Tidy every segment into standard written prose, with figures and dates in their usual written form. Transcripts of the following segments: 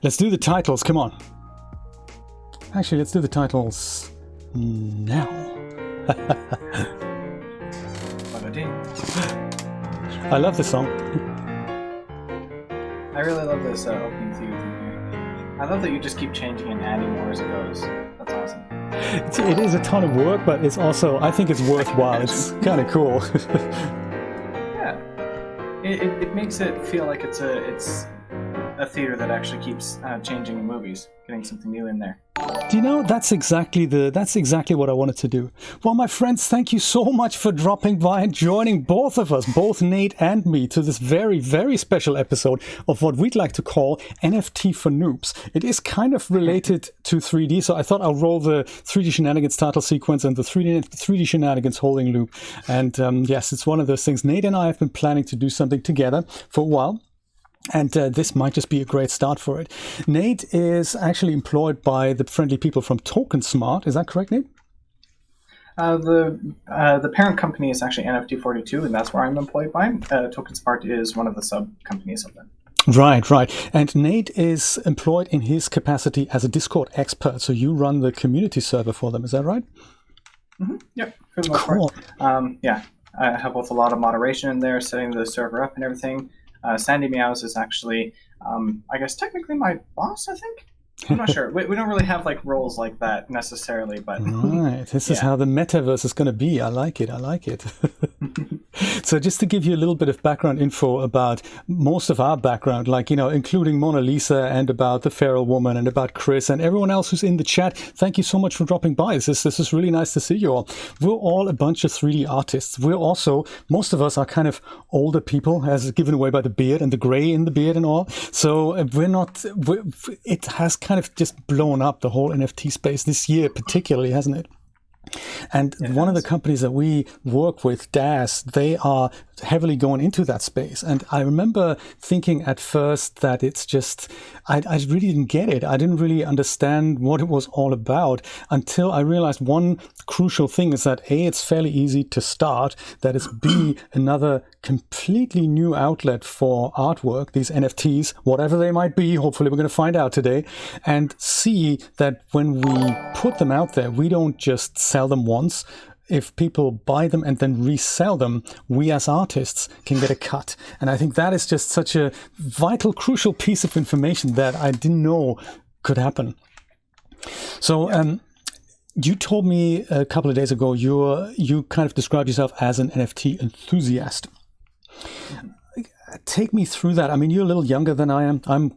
Let's do the titles. Come on. Actually, let's do the titles now. I love this song. I really love this opening theme here. I love that you just keep changing and adding more as it goes. That's awesome. It is a ton of work, but it's also, I think it's worthwhile. It's kind of cool. Yeah. It makes it feel like it's a theater that actually keeps changing in movies, getting something new in there. Do you know, that's exactly what I wanted to do. Well, my friends, thank you so much for dropping by and joining both of us, both Nate and me, to this very, very special episode of what we'd like to call NFT for Noobs. It is kind of related to 3D, so I thought I'll roll the 3D Shenanigans title sequence and the 3D Shenanigans holding loop. And yes, it's one of those things. Nate and I have been planning to do something together for a while. And this might just be a great start for it. Nate is actually employed by the friendly people from TokenSmart. Is that correct, Nate? The parent company is actually NFT42, and that's where I'm employed by. TokenSmart is one of the sub-companies of them. Right. And Nate is employed in his capacity as a Discord expert. So you run the community server for them. Is that right? Mm-hmm. Yep, for the most part. Yeah, I help with a lot of moderation in there, setting the server up and everything. Sandy Meows is actually, I guess, technically my boss, I think? I'm not sure. We don't really have, like, roles like that necessarily, but... Right. This is how the metaverse is going to be. I like it. So just to give you a little bit of background info about most of our background, like, you know, including Mona Lisa and about the Feral Woman and about Chris and everyone else who's in the chat, thank you so much for dropping by. This is really nice to see you all. We're all a bunch of 3D artists. We're also, most of us are kind of older people, as given away by the beard and the gray in the beard and all. So it has kind of just blown up the whole NFT space this year particularly, hasn't it? And one of the companies that we work with, DAS, they are heavily going into that space. And I remember thinking at first that it's just, I really didn't get it. I didn't really understand what it was all about until I realized one crucial thing is that A, it's fairly easy to start, that it's B, another completely new outlet for artwork, these NFTs, whatever they might be, hopefully we're going to find out today, and C, that when we put them out there, we don't just sell them once. If people buy them and then resell them, we as artists can get a cut. And I think that is just such a vital, crucial piece of information that I didn't know could happen. So you told me a couple of days ago you kind of described yourself as an NFT enthusiast. Take me through that. I mean, you're a little younger than I am. I'm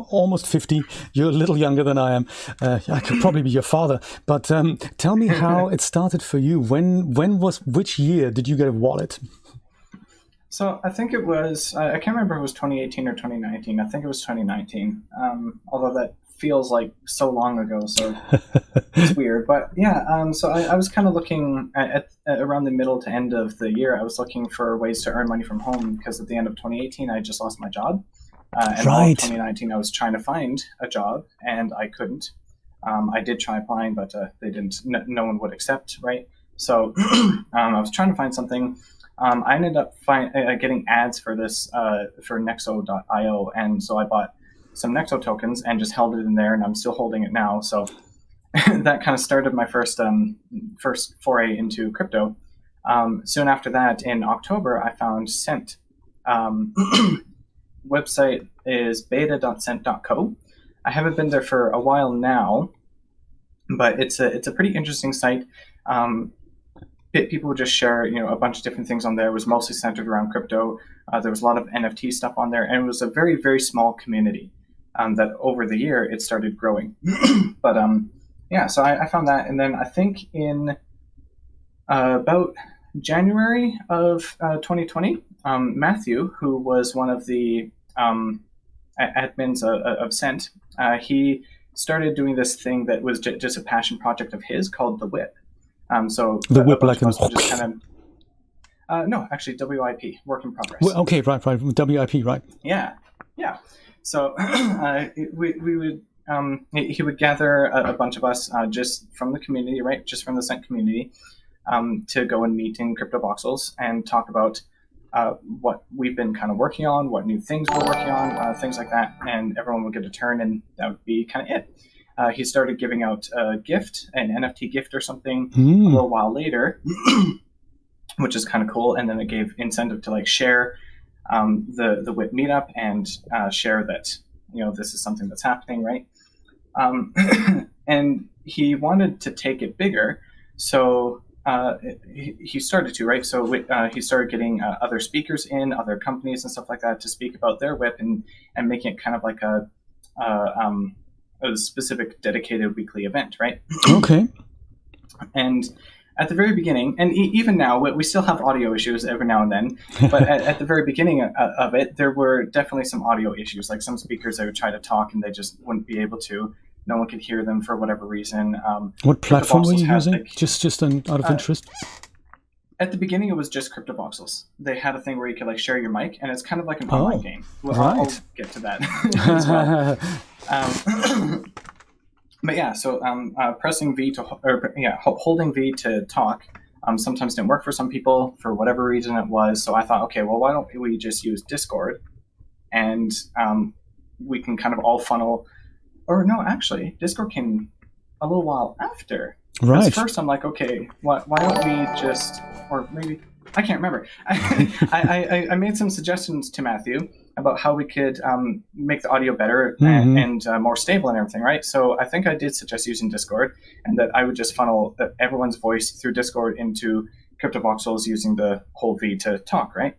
almost 50. You're a little younger than I am. I could probably be your father. But tell me how it started for you. Which year did you get a wallet? So I think it was, I can't remember if it was 2018 or 2019. I think it was 2019. Although that feels like so long ago, so it's weird. But yeah, so I was kind of looking at around the middle to end of the year. I was looking for ways to earn money from home because at the end of 2018, I just lost my job. And all of 2019, I was trying to find a job and I couldn't. I did try applying, but they didn't. No one would accept, right? So I was trying to find something. I ended up getting ads for this for Nexo.io, and so I bought some Nexo tokens and just held it in there, and I'm still holding it now. So that kind of started my first foray into crypto. Soon after that, in October, I found Cent. Website is beta.cent.co. I haven't been there for a while now, but it's a pretty interesting site. People would just share, a bunch of different things on there. It was mostly centered around crypto. There was a lot of NFT stuff on there, and it was a very, very small community. That over the year it started growing. But so I found that, and then I think in about January of 2020, Matthew, who was one of the admins of Cent, he started doing this thing that was just a passion project of his called the Whip. So the Whip, like just kind of no, actually WIP, work in progress. Well, okay, right, WIP, right? Yeah. So we would he would gather a bunch of us just from the community, right? Just from the Cent community, to go and meet in crypto voxels and talk about what we've been kind of working on, what new things we're working on, things like that, and everyone would get a turn, and that would be kind of it. He started giving out a gift, an NFT gift or something, a little while later, which is kind of cool. And then it gave incentive to like share the WIP meetup and share that this is something that's happening, right? And he wanted to take it bigger, so he started to, right? So he started getting other speakers in, other companies and stuff like that to speak about their WIP and making it kind of like a specific dedicated weekly event, right? Okay. And at the very beginning, and even now, we still have audio issues every now and then, but at the very beginning of it, there were definitely some audio issues. Like some speakers, they would try to talk and they just wouldn't be able to. No one could hear them for whatever reason. What platform were you using? Just out of interest? At the beginning, it was just CryptoVoxels. They had a thing where you could like share your mic, and it's kind of like an online game. Well, right. I'll get to that as well. But yeah, so pressing V holding V to talk sometimes didn't work for some people for whatever reason it was. So I thought, okay, well, why don't we just use Discord, and we can kind of all funnel. Or no, actually, Discord came a little while after. Right. Because first I'm like, okay, why don't we just, or maybe, I can't remember. I made some suggestions to Matthew about how we could make the audio better and more stable and everything, right? So I think I did suggest using Discord, and that I would just funnel everyone's voice through Discord into CryptoVoxels using the whole V to talk, right?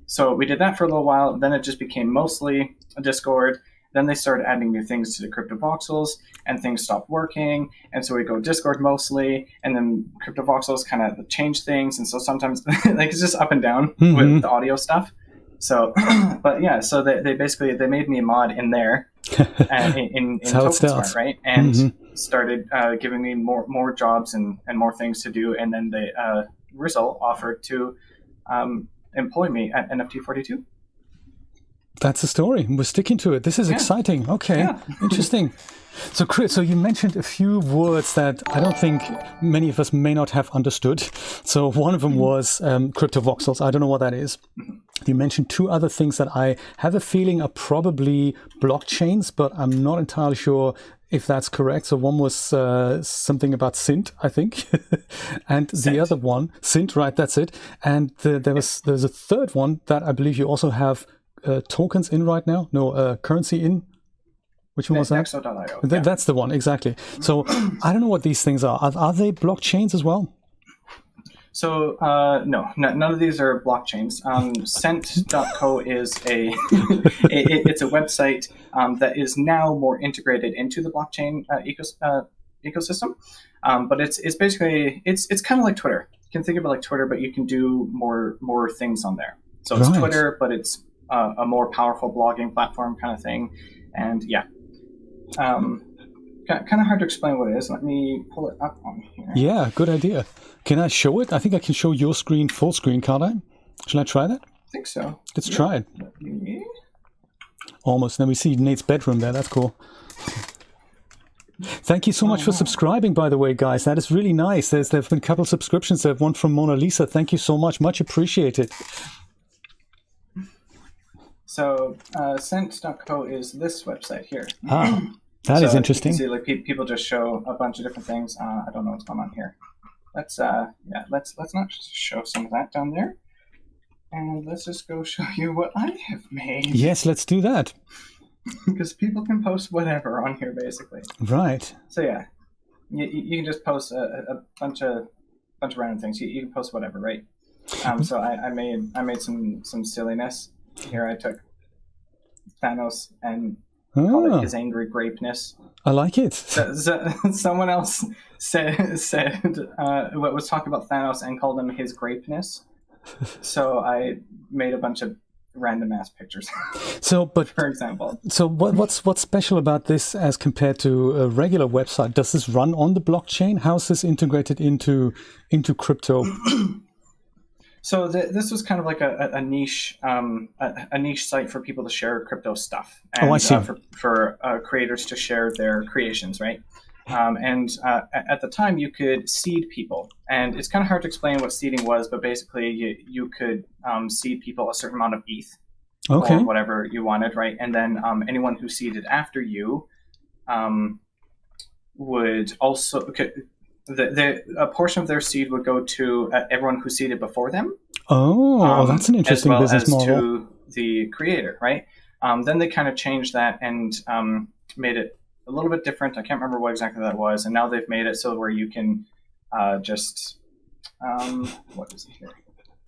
So we did that for a little while. Then it just became mostly a Discord. Then they started adding new things to the CryptoVoxels, and things stopped working. And so we go Discord mostly, and then CryptoVoxels kind of change things. And so sometimes like it's just up and down with the audio stuff. So, but yeah, so they basically made me a mod in there, in TokenSmart, right? And started giving me more jobs and more things to do. And then the Rizzle offered to employ me at NFT42. That's the story. We're sticking to it. This is exciting. Okay, interesting. So, Chris, you mentioned a few words that I don't think many of us may not have understood. So one of them was CryptoVoxels. I don't know what that is. You mentioned two other things that I have a feeling are probably blockchains, but I'm not entirely sure if that's correct. So one was something about Sint, I think, and Sint. The other one, Sint, right? That's it. And there's a third one that I believe you also have tokens in right now. No, currency in. Which one was that? Nexo.io. That's the one, exactly. So I don't know what these things are. Are they blockchains as well? So no, none of these are blockchains. Cent.co is it's a website that is now more integrated into the blockchain ecosystem. But it's basically it's kind of like Twitter. You can think of it like Twitter, but you can do more things on there. So it's Twitter, but it's a more powerful blogging platform kind of thing. And yeah. Kind of hard to explain what it is. Let me pull it up on here. Yeah, good idea. Can I show it? I think I can show your screen full screen, can't I? Shall I try that? I think so. Let's try it. Almost. Then we see Nate's bedroom there. That's cool. Thank you so much for subscribing, by the way, guys. That is really nice. There have been a couple of subscriptions. There's one from Mona Lisa. Thank you so much. Much appreciated. So Cent.co is this website here. That is interesting. You can see, like, people just show a bunch of different things. I don't know what's going on here. Let's not show some of that down there, and let's just go show you what I have made. Yes, let's do that. Because people can post whatever on here, basically. Right. So yeah, you can just post a bunch of random things. You can post whatever, right? So I made some silliness. Here I took Thanos and called it his angry grapeness. I like it. Someone else said what was talking about Thanos and called him his grapeness. So I made a bunch of random ass pictures. So, but for example, so what's special about this as compared to a regular website? Does this run on the blockchain? How is this integrated into crypto? So this was kind of like a niche site for people to share crypto stuff. And, I see. For creators to share their creations, right? And at the time, you could seed people. And it's kind of hard to explain what seeding was, but basically you could seed people a certain amount of ETH or whatever you wanted, right? And then anyone who seeded after you would also... a portion of their seed would go to everyone who seeded before them. That's an interesting business model. As well as to the creator, right? Then they kind of changed that and made it a little bit different. I can't remember what exactly that was. And now they've made it so where you can just... what is it here?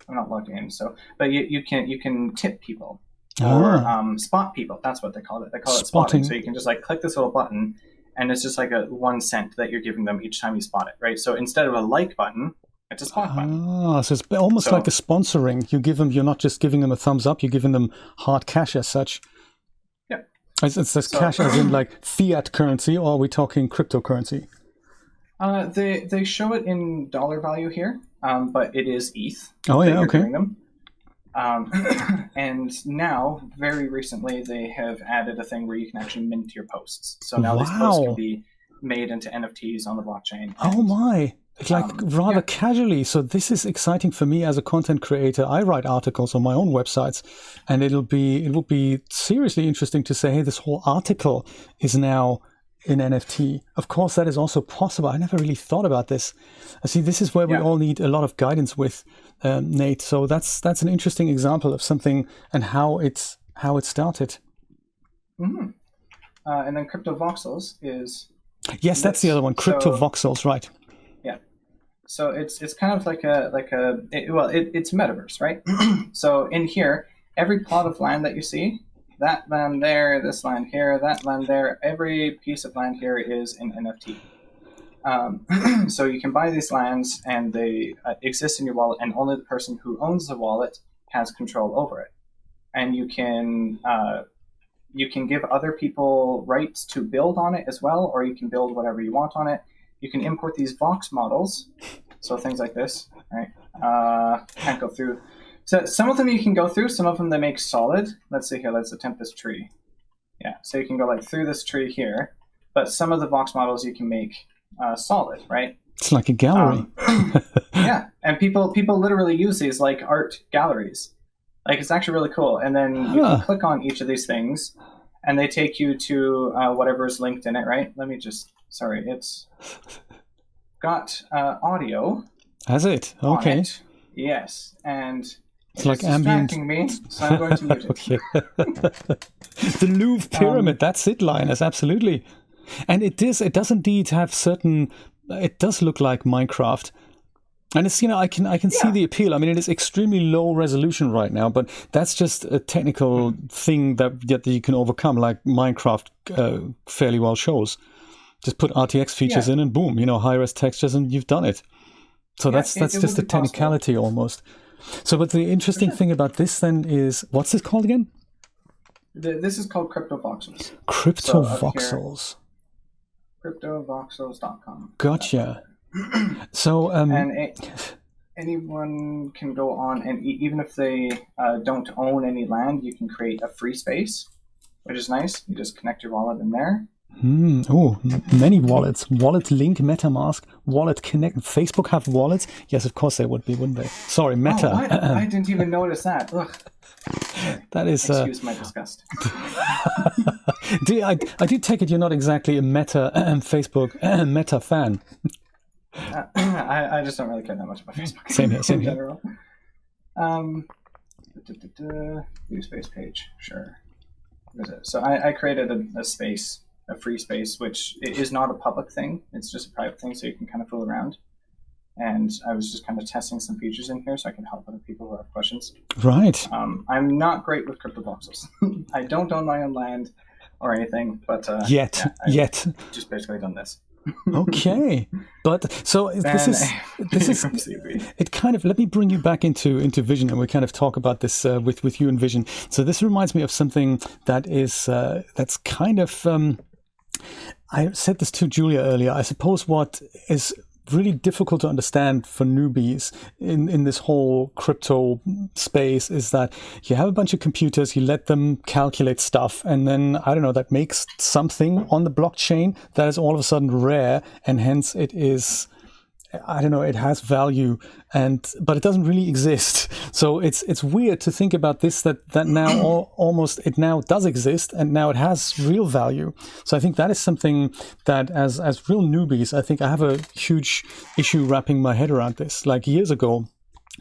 I'm not logged in. But you can tip people or spot people. That's what they call it. They call it spotting. So you can just like click this little button, and it's just like a 1 cent that you're giving them each time you spot it, right? So instead of a like button, it's a spot button. So it's almost like a sponsoring. You're not just giving them a thumbs up, you're giving them hard cash as such. Yeah. It's cash as in like fiat currency, or are we talking cryptocurrency? They show it in dollar value here, but it is ETH. Giving them. And now, very recently, they have added a thing where you can actually mint your posts. So now these posts can be made into NFTs on the blockchain. Oh my! Rather casually. So this is exciting for me as a content creator. I write articles on my own websites, and it will be seriously interesting to say, hey, this whole article is now in NFT. Of course, that is also possible. I never really thought about this. I see. This is where we all need a lot of guidance with, Nate. So that's an interesting example of something and how it started. Mm-hmm. And then Crypto Voxels is... Yes, that's the other one. Crypto Voxels, right? Yeah. So it's kind of it's metaverse, right? So in here, every plot of land that you see, that land there, this land here, that land there, every piece of land here is an NFT. So you can buy these lands, and they exist in your wallet, and only the person who owns the wallet has control over it. And you can give other people rights to build on it as well, or you can build whatever you want on it. You can import these Vox models, so things like this, right? Can't go through. So some of them you can go through, some of them they make solid. Let's see here, let's attempt this tree. Yeah, so you can go like through this tree here, but some of the Vox models you can make solid, right? It's like a gallery. Yeah, and people literally use these like art galleries. Like, it's actually really cool. And then you can click on each of these things, and they take you to whatever's linked in it, right? Let me just... Sorry, it's got audio. Has it? Okay. It. Yes, and it's like ambient. Me, so I'm going to mute it. Okay. The Louvre Pyramid, that's it, Linus, absolutely. And it does indeed have certain... It does look like Minecraft. And it's, I can see the appeal. I mean, it is extremely low resolution right now, but that's just a technical thing that you can overcome, like Minecraft fairly well shows. Just put RTX features in and boom, high-res textures, and you've done it. So that's just a technicality almost. So, but the interesting thing about this then is, what's this called again? This is called Crypto Voxels. Crypto Voxels. CryptoVoxels.com. Gotcha. So, and anyone can go on, and even if they don't own any land, you can create a free space, which is nice. You just connect your wallet in there. Oh, many wallets. Wallet Link, MetaMask, Wallet Connect. Facebook have wallets? Yes, of course they would be, wouldn't they? Sorry, Meta. Oh, I didn't even notice that. Ugh. That is... Excuse my disgust. I do take it you're not exactly a Meta Facebook Meta fan. I just don't really care that much about Facebook. Same here. In general. View space page, sure. What is it? So I created a space, a free space, which is not a public thing. It's just a private thing, so you can kind of fool around. And I was just kind of testing some features in here so I can help other people who have questions. Right. I'm not great with crypto voxels. I don't own my own land or anything, but yet just basically done this. Okay, but so this is it. Kind of, let me bring you back into Vision, and we kind of talk about this with you in Vision. So this reminds me of something that is that's kind of I said this to Julia earlier. I suppose what is really difficult to understand for newbies in this whole crypto space is that you have a bunch of computers, you let them calculate stuff, and then, I don't know, that makes something on the blockchain that is all of a sudden rare, and hence it is, I don't know, it has value, but it doesn't really exist. So it's weird to think about this, that now almost it now does exist, and now it has real value. So I think that is something that as real newbies, I think I have a huge issue wrapping my head around this. Like years ago,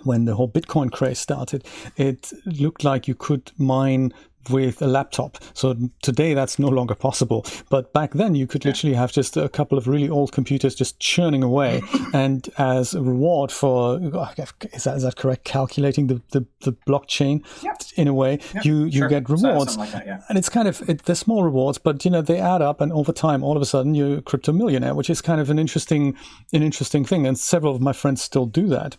when the whole Bitcoin craze started, it looked like you could mine with a laptop. So today that's no longer possible. But back then you could literally have just a couple of really old computers just churning away. And as a reward for, is that correct? Calculating the blockchain in a way, you get rewards. Like that, yeah. And it's kind of, they're small rewards, but they add up, and over time, all of a sudden you're a crypto millionaire, which is kind of an interesting thing. And several of my friends still do that.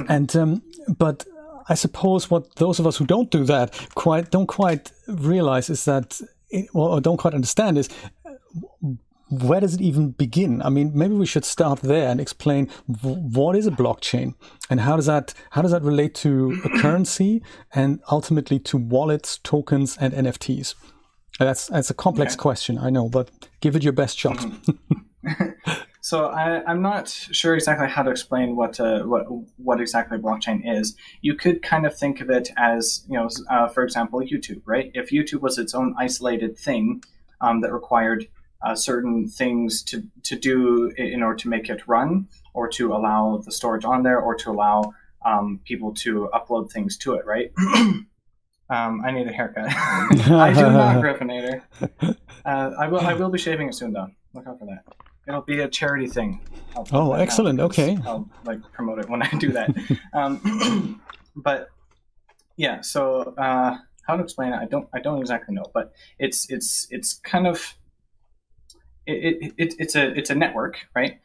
And, but I suppose what those of us who don't do that don't quite realize is that, or don't quite understand is, where does it even begin? I mean, maybe we should start there and explain what is a blockchain, and how does that relate to a currency, and ultimately to wallets, tokens, and NFTs. That's a complex question, I know, but give it your best shot. So I'm not sure exactly how to explain what exactly blockchain is. You could kind of think of it as, for example, YouTube, right? If YouTube was its own isolated thing that required certain things to do in order to make it run, or to allow the storage on there, or to allow people to upload things to it, right? I need a haircut. I do not, Griffinator. I will be shaving it soon, though. Look out for that. It'll be a charity thing. Excellent. Okay. I'll promote it when I do that. But yeah, so how to explain it? I don't exactly know, but it's kind of it's a network, right?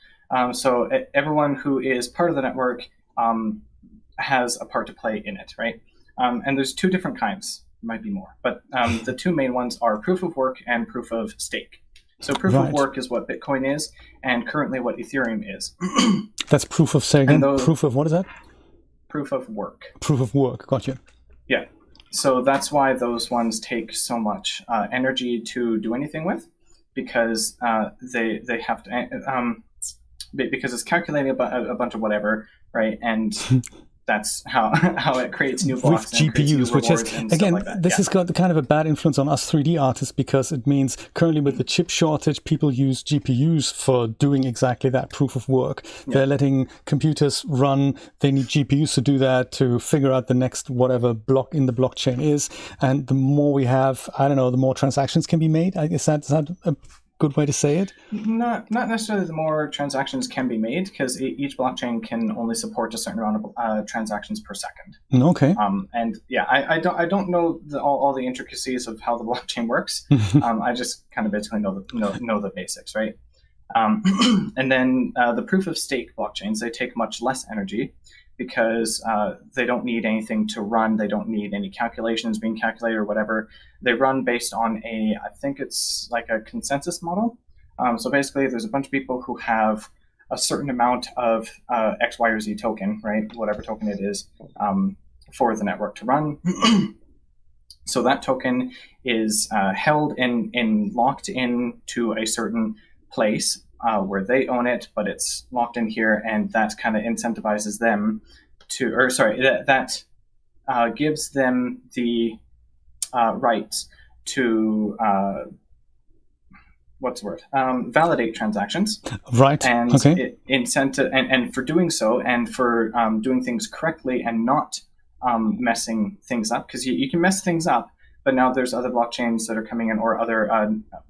So everyone who is part of the network has a part to play in it, right? And there's two different kinds. There might be more, but the two main ones are proof of work and proof of stake. So proof of work is what Bitcoin is, and currently what Ethereum is. That's proof of, say again, proof of, what is that? Proof of work. Proof of work, gotcha. Yeah. So that's why those ones take so much energy to do anything with, because they have to, because it's calculating a bunch of whatever, right? And that's how it creates new blocks with GPUs, which is, again, like this has got kind of a bad influence on us 3D artists, because it means currently with the chip shortage, people use GPUs for doing exactly that, proof of work. They're letting computers run. They need GPUs to do that, to figure out the next whatever block in the blockchain is. And the more we have, I don't know, the more transactions can be made. Is that a good way to say it? Not necessarily the more transactions can be made, because each blockchain can only support a certain amount of transactions per second. Okay. And yeah, I don't know all the intricacies of how the blockchain works. I just kind of basically know the basics, right? And then the proof of stake blockchains, they take much less energy, because they don't need anything to run. They don't need any calculations being calculated or whatever. They run based on I think it's like a consensus model. So basically, there's a bunch of people who have a certain amount of X, Y, or Z token, right? Whatever token it is, for the network to run. So that token is held locked in to a certain place, where they own it, but it's locked in here, and that kind of incentivizes them to, that gives them the rights to validate transactions, right? And okay. And for doing so, and for doing things correctly, and not messing things up, because you can mess things up. But now there's other blockchains that are coming in, or other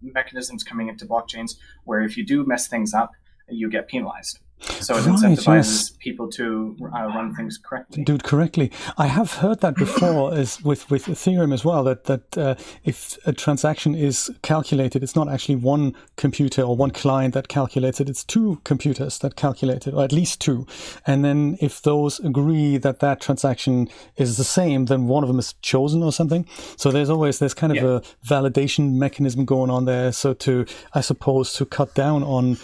mechanisms coming into blockchains, where if you do mess things up, you get penalized. So it Right, incentivizes yes. people to run things correctly. Do it correctly. I have heard that before is with Ethereum as well, that if a transaction is calculated, it's not actually one computer or one client that calculates it, it's two computers that calculate it, or at least two. And then if those agree that that transaction is the same, then one of them is chosen or something. So there's kind of a validation mechanism going on there. So I suppose to cut down on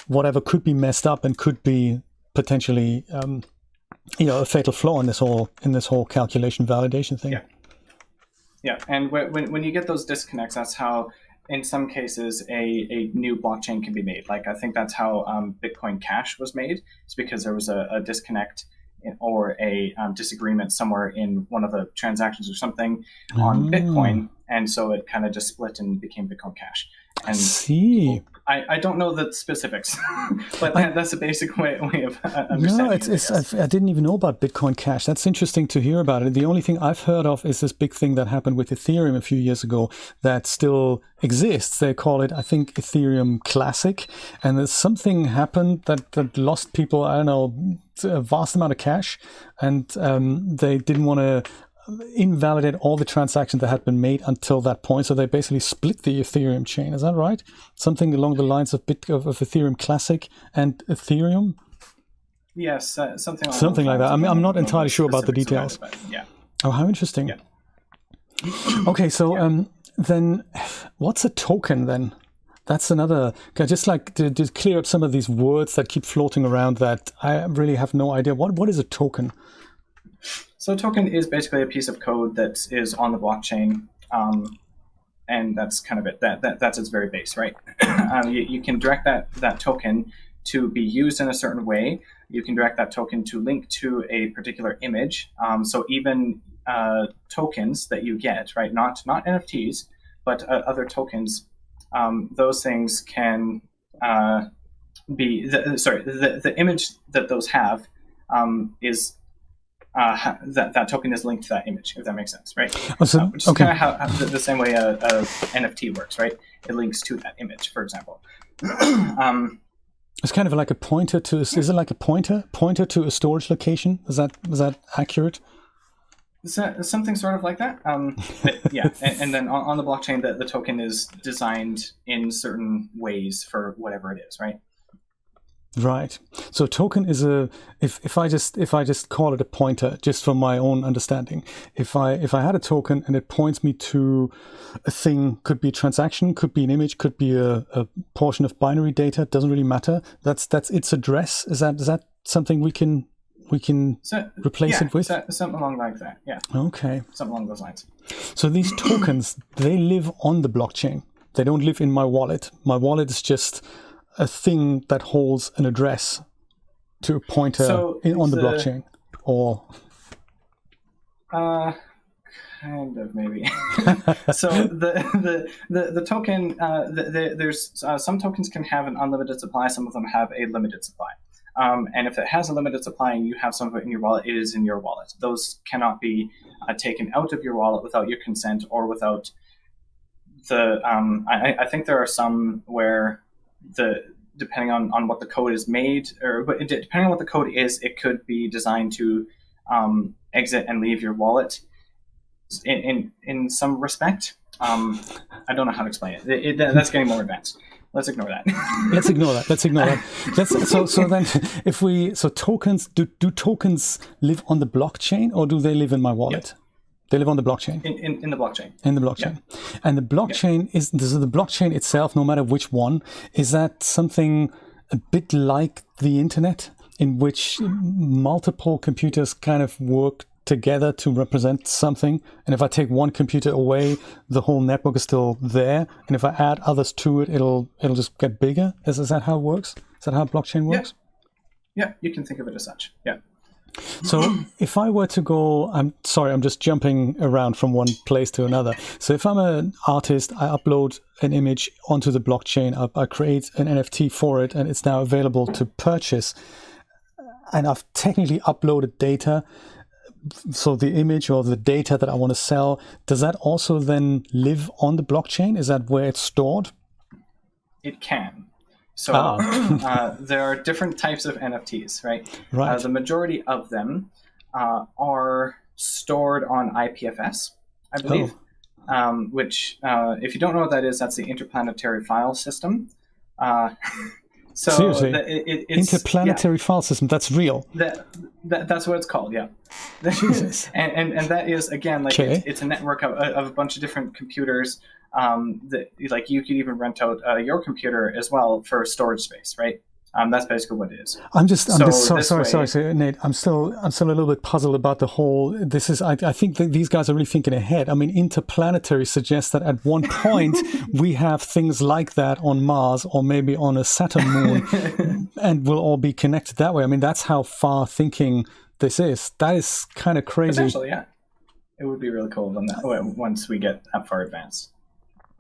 whatever could be messed up and could be potentially a fatal flaw in this whole calculation validation thing. Yeah, and when you get those disconnects, that's how in some cases a new blockchain can be made. Like I think that's how Bitcoin Cash was made. It's because there was a disconnect or a disagreement somewhere in one of the transactions or something on Bitcoin, and so it kind of just split and became Bitcoin Cash. And I see. I don't know the specifics, but that's a basic way of understanding it. I didn't even know about Bitcoin Cash. That's interesting to hear about it. The only thing I've heard of is this big thing that happened with Ethereum a few years ago that still exists. They call it, I think, Ethereum Classic. And there's something happened that lost people, I don't know, a vast amount of cash. And they didn't want to invalidate all the transactions that had been made until that point. So they basically split the Ethereum chain. Is that right? Something along the lines of Ethereum Classic and Ethereum? Yes, something like that. I'm not entirely sure about the details. Yeah. Oh, how interesting. Yeah. Okay, so then what's a token then? That's another, just like to clear up some of these words that keep floating around that I really have no idea. What is a token? So a token is basically a piece of code that is on the blockchain, and that's kind of it. That's its very base, right? You can direct that token to be used in a certain way. You can direct that token to link to a particular image. So even tokens that you get, right? Not NFTs, but other tokens. Those things can be the image that those have is. That token is linked to that image, if that makes sense, right? Which is kind of how the same way a NFT works, right? It links to that image, for example. It's kind of like a pointer to. Is it like a pointer to a storage location? Is that accurate? Something sort of like that. Yeah, and then on the blockchain, the token is designed in certain ways for whatever it is, right? Right. So token is if I just call it a pointer, just from my own understanding, if I had a token and it points me to a thing, could be a transaction, could be an image, could be a portion of binary data, doesn't really matter. That's its address. Is that something we can replace it with? Something along like that. Yeah. Okay. Something along those lines. So these tokens, they live on the blockchain. They don't live in my wallet. My wallet is just a thing that holds an address to a pointer on the blockchain, or kind of maybe. So the token, there's some tokens can have an unlimited supply. Some of them have a limited supply. And if it has a limited supply and you have some of it in your wallet, it is in your wallet. Those cannot be taken out of your wallet without your consent or without the. I think there are some where depending on what the code is made, but depending on what the code is, it could be designed to exit and leave your wallet in some respect. I don't know how to explain it. That's getting more advanced. Let's ignore that. Let's ignore that. So then, tokens, do tokens live on the blockchain or do they live in my wallet? Yep. They live on the blockchain. In the blockchain. In the blockchain. Yeah. And the blockchain is the blockchain itself, no matter which one, is that something a bit like the internet, in which multiple computers kind of work together to represent something. And if I take one computer away, the whole network is still there. And if I add others to it, it'll just get bigger. Is that how it works? Is that how blockchain works? Yeah, you can think of it as such. Yeah. So if I were to go, I'm sorry, I'm just jumping around from one place to another. So if I'm an artist, I upload an image onto the blockchain, I create an NFT for it, and it's now available to purchase. And I've technically uploaded data. So the image or the data that I want to sell, does that also then live on the blockchain? Is that where it's stored? It can. So there are different types of NFTs, right? Right. The majority of them are stored on IPFS, I believe, which, if you don't know what that is, that's the Interplanetary File System. So Seriously? it's Interplanetary file system, that's real? That's what it's called, yeah. Jesus. and that is, again, like Okay. it's a network of a bunch of different computers that, like, you could even rent out your computer as well for storage space, right? That's basically what it is. I'm sorry, Nate. I'm still a little bit puzzled about the whole. This is. I think that these guys are really thinking ahead. I mean, Interplanetary suggests that at one point we have things like that on Mars or maybe on a Saturn moon, and we'll all be connected that way. I mean, that's how far thinking this is. That is kind of crazy. Potentially, yeah. It would be really cool once we get that far advanced.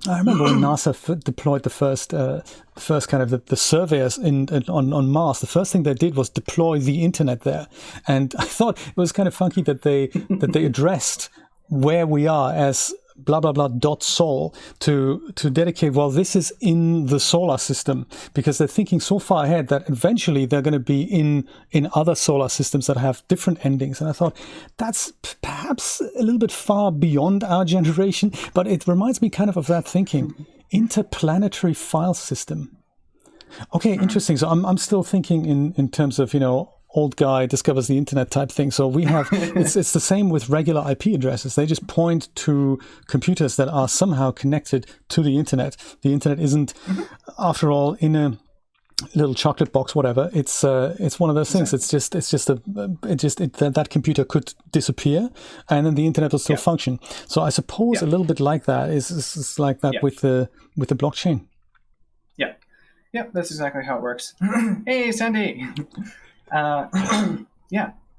I remember when NASA deployed the first kind of the surveyors on Mars. The first thing they did was deploy the internet there, and I thought it was kind of funky that they addressed where we are as blah blah blah .sol to dedicate. Well, this is in the solar system, because they're thinking so far ahead that eventually they're going to be in other solar systems that have different endings. And I thought that's perhaps a little bit far beyond our generation, but it reminds me kind of that thinking. Interplanetary file system. Okay, interesting. So I'm still thinking in terms of, old guy discovers the internet type thing. So we have, it's the same with regular IP addresses. They just point to computers that are somehow connected to the internet. The internet isn't, after all, in a little chocolate box, whatever. It's one of those things. That computer could disappear, and then the internet will still function. So I suppose a little bit like that is like that with the blockchain. Yeah, that's exactly how it works. Hey, Sandy.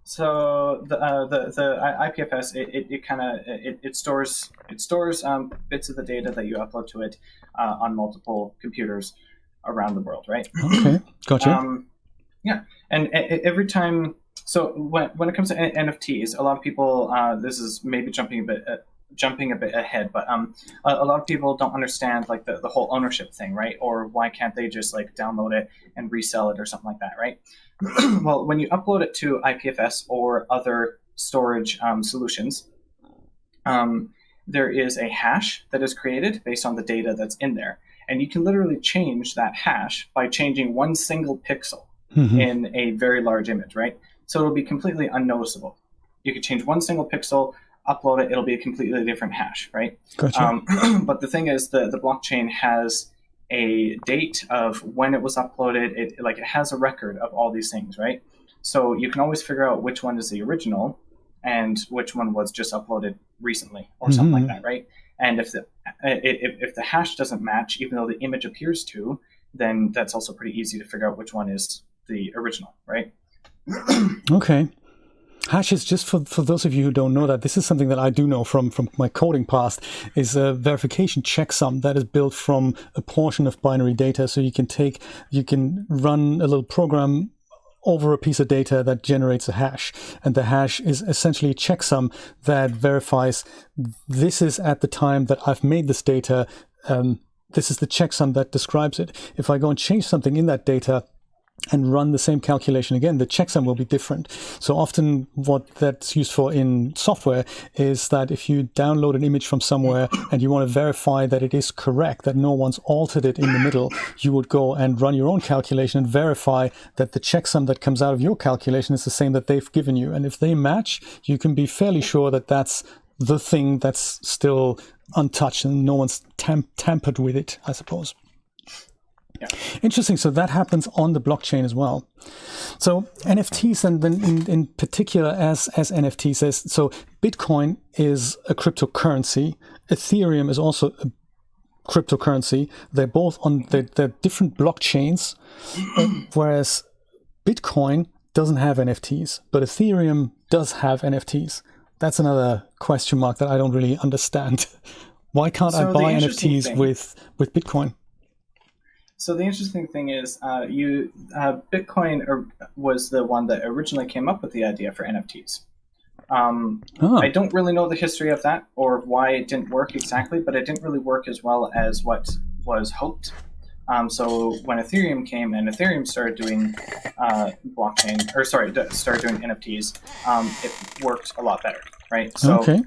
So the IPFS it stores bits of the data that you upload to it on multiple computers around the world, right? Okay, gotcha. And every time, so when it comes to NFTs, a lot of people, this is maybe jumping a bit ahead, but a lot of people don't understand like the whole ownership thing, right? Or why can't they just like download it and resell it or something like that, right? Well, when you upload it to IPFS or other storage solutions, there is a hash that is created based on the data that's in there. And you can literally change that hash by changing one single pixel in a very large image, right? So it'll be completely unnoticeable. You could change one single pixel, upload it, it'll be a completely different hash, right? Gotcha. But the thing is, the blockchain has a date of when it was uploaded. It has a record of all these things, right? So you can always figure out which one is the original and which one was just uploaded recently or something like that, right? And if the hash doesn't match, even though the image appears to, then that's also pretty easy to figure out which one is the original, right? Okay. Hashes, just for those of you who don't know that, this is something that I do know from my coding past, is a verification checksum that is built from a portion of binary data. So you can run a little program over a piece of data that generates a hash. And the hash is essentially a checksum that verifies this is at the time that I've made this data. This is the checksum that describes it. If I go and change something in that data and run the same calculation again, the checksum will be different. So often what that's used for in software is that if you download an image from somewhere and you want to verify that it is correct, that no one's altered it in the middle, you would go and run your own calculation and verify that the checksum that comes out of your calculation is the same that they've given you. And if they match, you can be fairly sure that that's the thing that's still untouched and no one's tampered with it, I suppose. Yeah. Interesting. So that happens on the blockchain as well. So NFTs, and then in particular as NFTs, so Bitcoin is a cryptocurrency. Ethereum is also a cryptocurrency. They're both on they're different blockchains, whereas Bitcoin doesn't have NFTs, but Ethereum does have NFTs. That's another question mark that I don't really understand. Why can't I buy NFTs with Bitcoin? So the interesting thing is, Bitcoin was the one that originally came up with the idea for NFTs. I don't really know the history of that or why it didn't work exactly, but it didn't really work as well as what was hoped. So when Ethereum came and Ethereum started doing started doing NFTs, it worked a lot better, right? So Okay.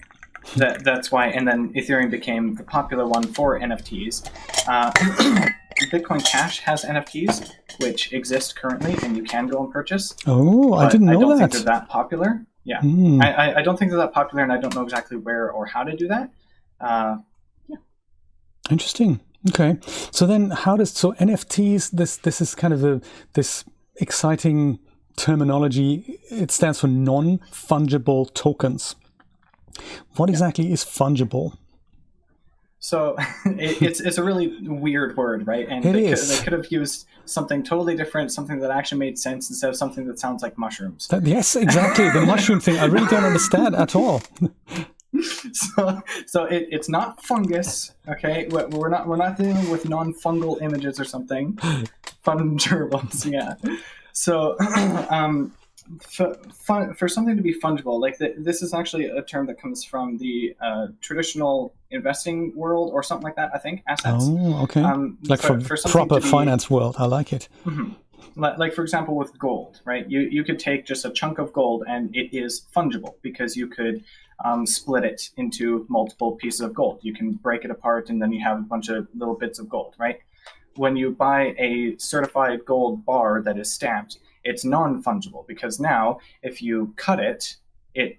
that's why, and then Ethereum became the popular one for NFTs. Bitcoin Cash has NFTs, which exist currently, and you can go and purchase. Oh, I didn't know I don't that. think they're that popular. Yeah, I don't think they're that popular, and I don't know exactly where or how to do that. Interesting. Okay. So then so NFTs, this is kind of this exciting terminology. It stands for non-fungible tokens. What exactly is fungible? So it's a really weird word, right? And they could have used something totally different, something that actually made sense instead of something that sounds like mushrooms. Yes, exactly. The mushroom thing, I really don't understand at all. So it's not fungus, okay? We're not dealing with non-fungal images or something. Fungibles, yeah. So for something to be fungible, like this is actually a term that comes from the traditional investing world or something like that, I think, assets. Oh, okay. Like for proper finance world, I like it. Mm-hmm. Like, for example, with gold, right? You could take just a chunk of gold and it is fungible because you could split it into multiple pieces of gold. You can break it apart and then you have a bunch of little bits of gold, right? When you buy a certified gold bar that is stamped, it's non-fungible because now if you cut it, it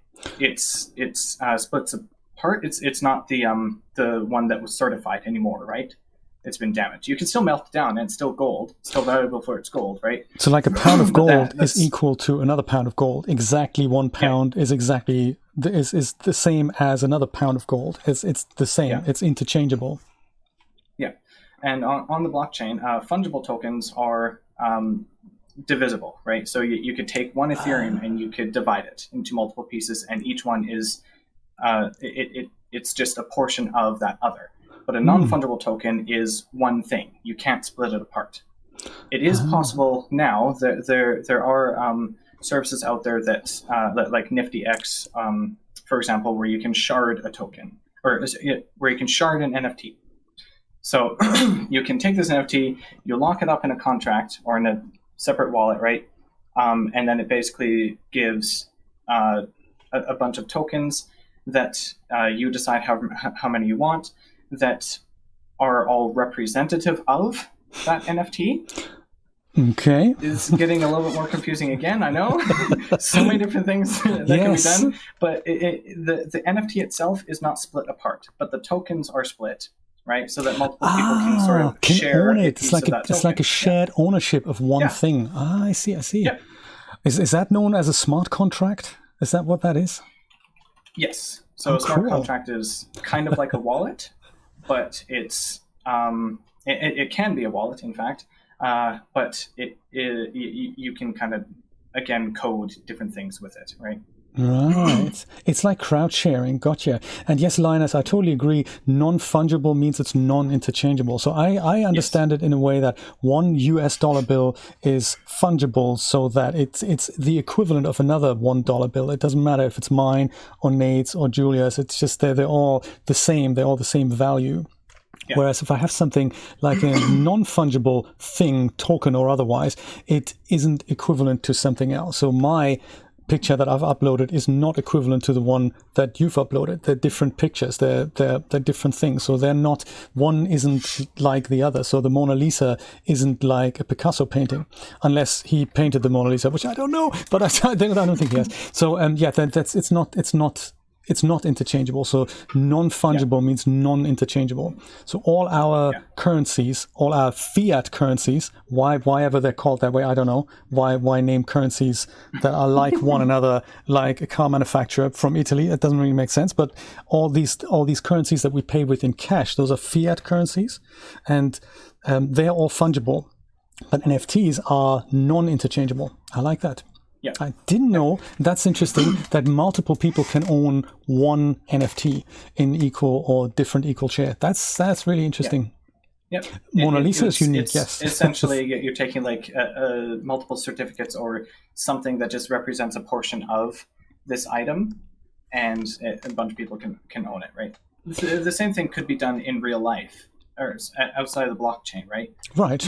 splits apart. It's not the one that was certified anymore, right? It's been damaged. You can still melt it down and it's still gold. It's still valuable for its gold, right? So like a pound of gold is equal to another pound of gold. Exactly 1 pound is exactly is the same as another pound of gold. It's the same. Yeah. It's interchangeable. Yeah. And on the blockchain, fungible tokens are divisible, right? So you could take one Ethereum and you could divide it into multiple pieces, and each one is it's just a portion of that other. But a non-fungible token is one thing. You can't split it apart. It is possible now that there are services out there that like NiftyX, for example, where you can shard a token, or where you can shard an NFT. So you can take this NFT, you lock it up in a contract or in a separate wallet, right? And then it basically gives a bunch of tokens that you decide how many you want, that are all representative of that NFT. Okay. It's getting a little bit more confusing again, I know. So many different things that can be done. But the NFT itself is not split apart, but the tokens are split, right? So that multiple people can sort of share own it. It's like a shared ownership of one thing. I see. Yeah. Is that known as a smart contract? Is that what that is? Yes. So a smart contract is kind of like a wallet, but it's it can be a wallet, in fact, but you can kind of again code different things with it, right? Right. It's like crowd sharing. Gotcha. And yes, Linus, I totally agree. Non-fungible means it's non-interchangeable. So I understand it in a way that $1 bill is fungible, so that it's the equivalent of another $1 bill. It doesn't matter if it's mine or Nate's or Julia's. It's just they're all the same. They're all the same value. Yeah. Whereas if I have something like a non-fungible thing, token or otherwise, it isn't equivalent to something else. So my picture that I've uploaded is not equivalent to the one that you've uploaded. They're different pictures. They're different things. So they're not, one isn't like the other. So the Mona Lisa isn't like a Picasso painting, unless he painted the Mona Lisa, which I don't know, but I don't think he has. So it's not interchangeable. So non-fungible means non-interchangeable. So all our currencies, all our fiat currencies, why ever they're called that way, I don't know. Why name currencies that are like one another, like a car manufacturer from Italy? It doesn't really make sense. But all these currencies that we pay with in cash, those are fiat currencies, and they're all fungible. But NFTs are non-interchangeable. I like that. Yeah. I didn't know. That's interesting that multiple people can own one NFT in equal or different equal share. That's really interesting. Yep. Mona Lisa is unique, yes. Essentially, you're taking like multiple certificates or something that just represents a portion of this item, and a bunch of people can own it, right? The same thing could be done in real life. or outside of the blockchain, right? Right.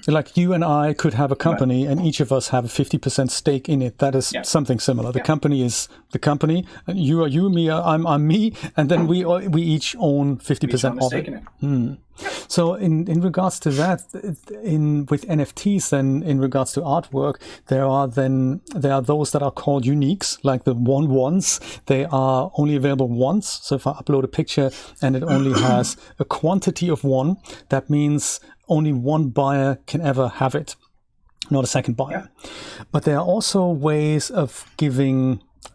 Like you and I could have a company and each of us have a 50% stake in it. That is something similar. The company is the company, and you are you, me, I'm me, and then we each own 50% of it. So in regards to that, with NFTs, then in regards to artwork, there are those that are called uniques, like the ones. They are only available once. So if I upload a picture and it only has a quantity of one, that means only one buyer can ever have it, not a second buyer. But there are also ways of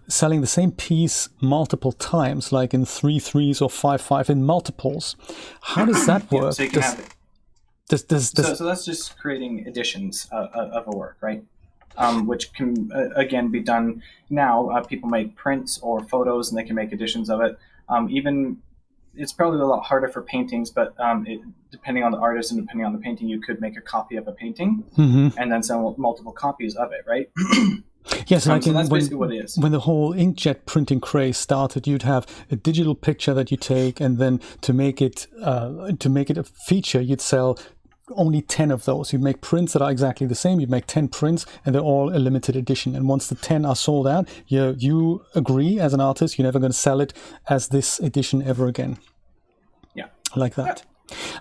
selling the same piece multiple times, like in 3 3s or 5 5 in multiples. How does that work? So you can have it. So that's just creating editions of a work, right? Which can again be done now. People make prints or photos, and they can make editions of it. Even it's probably a lot harder for paintings, but depending on the artist and depending on the painting, you could make a copy of a painting and then sell multiple copies of it, right? Yes, like so that's basically what it is. When the whole inkjet printing craze started, you'd have a digital picture that you take, and then to make it a feature, you'd sell only 10 of those. You'd make prints that are exactly the same. You'd make 10 prints, and they're all a limited edition. And once the 10 are sold out, you agree as an artist, you're never going to sell it as this edition ever again. Yeah, like that. Yeah.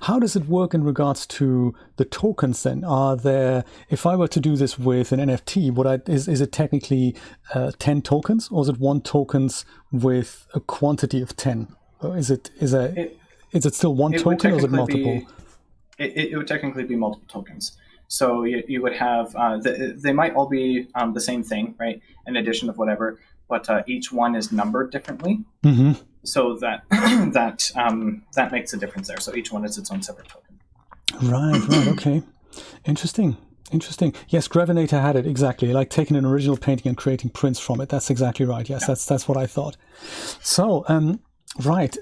How does it work in regards to the tokens then? Are there, if I were to do this with an NFT, is it technically 10 tokens, or is it 1 tokens with a quantity of 10? Or is it still 1 token, or is it multiple? It would technically be multiple tokens. So you would have, they might all be the same thing, right? An addition of whatever, but each one is numbered differently. Mm-hmm. So that makes a difference there. So each one is its own separate token. Right. Okay. Interesting. Yes, Gravinator had it exactly, like taking an original painting and creating prints from it. That's exactly right. Yes, yeah. That's what I thought. So, right.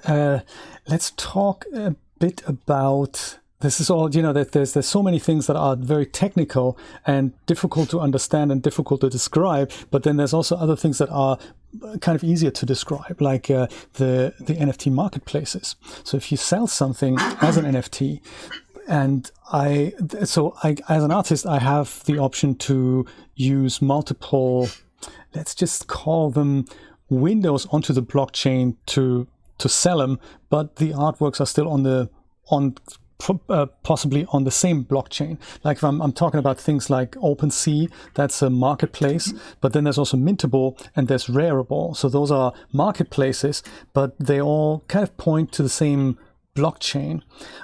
Let's talk a bit about. This is all, that there's so many things that are very technical and difficult to understand and difficult to describe, but then there's also other things that are kind of easier to describe, like the NFT marketplaces. So if you sell something as an NFT, and as an artist, I have the option to use multiple, let's just call them windows onto the blockchain to sell them, but the artworks are still possibly on the same blockchain. Like if I'm talking about things like OpenSea, that's a marketplace, but then there's also Mintable and there's Rareable. So those are marketplaces, but they all kind of point to the same blockchain.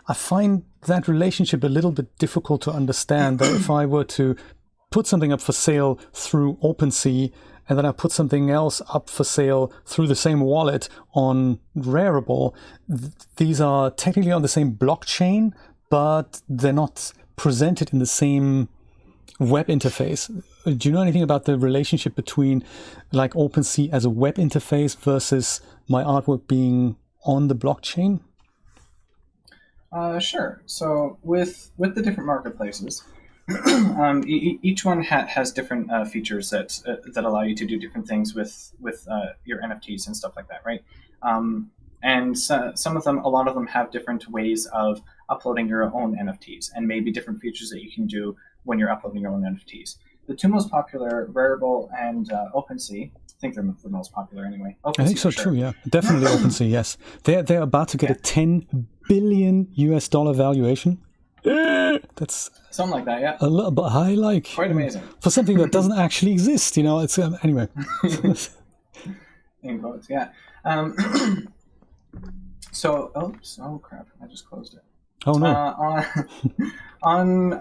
I find that relationship a little bit difficult to understand, that if I were to put something up for sale through OpenSea, and then I put something else up for sale through the same wallet on Rareable, these are technically on the same blockchain, but they're not presented in the same web interface. Do you know anything about the relationship between like OpenSea as a web interface versus my artwork being on the blockchain? Sure. So with the different marketplaces, each one has different features that allow you to do different things with your NFTs and stuff like that, right? And some of them, a lot of them have different ways of uploading your own NFTs, and maybe different features that you can do when you're uploading your own NFTs. The two most popular, Rareable and OpenSea. I think they're the most popular anyway. OpenSea, I think so too. Yeah, definitely OpenSea. Yes, they're about to get a $10 billion valuation. That's something like that, yeah. A little bit high, like quite amazing for something that doesn't actually exist. It's anyway. In quotes, yeah. So, oh crap! I just closed it. Oh no. On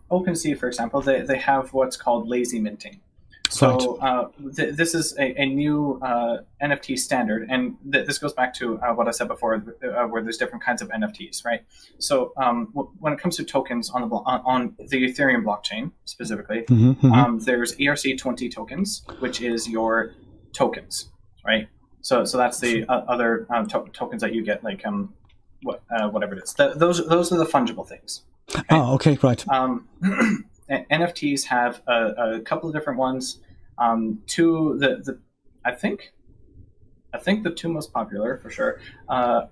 OpenSea, for example, they have what's called lazy minting. So this is a new NFT standard, and this goes back to what I said before, where there's different kinds of NFTs, right? So when it comes to tokens on the Ethereum blockchain specifically, there's ERC20 tokens, which is your tokens, right? So that's the other tokens that you get, like whatever it is. Those are the fungible things. Okay? Oh, okay, right. NFTs have a couple of different ones. I think I think the two most popular for sure are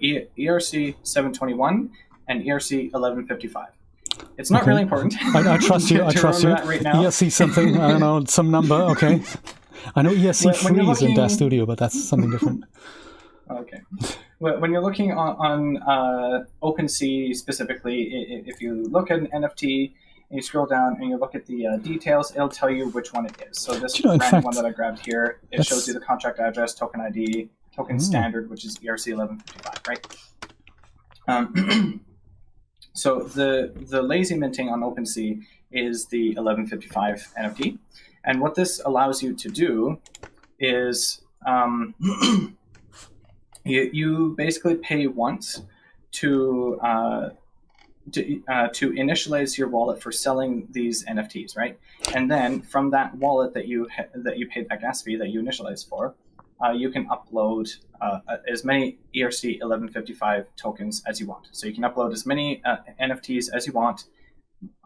ERC 721 and ERC 1155. It's not really important. I trust you. I trust you. Right now. ERC something, I don't know, some number. Okay. I know ERC freeze in Dash Studio, but that's something different. Okay. When you're looking on OpenSea specifically, if you look at an NFT and you scroll down and you look at the details, it'll tell you which one it is. So this random one that I grabbed here, it shows you the contract address, token ID, token standard, which is ERC 1155, right? So the lazy minting on OpenSea is the 1155 NFT. And what this allows you to do is you basically pay once to initialize your wallet for selling these NFTs, right? And then from that wallet that you paid that gas fee that you initialized for, you can upload as many ERC 1155 tokens as you want. So you can upload as many NFTs as you want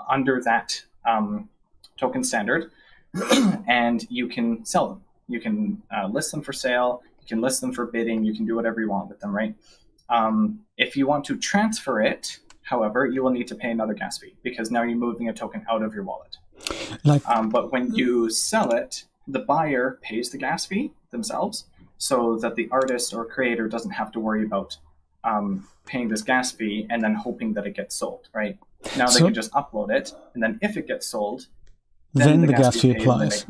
under that token standard, and you can sell them. You can list them for sale. You can list them for bidding. You can do whatever you want with them, right? If you want to transfer it, however, you will need to pay another gas fee because now you're moving a token out of your wallet. But when you sell it, the buyer pays the gas fee themselves so that the artist or creator doesn't have to worry about paying this gas fee and then hoping that it gets sold, right? Now they can just upload it, and then if it gets sold, then the gas fee applies.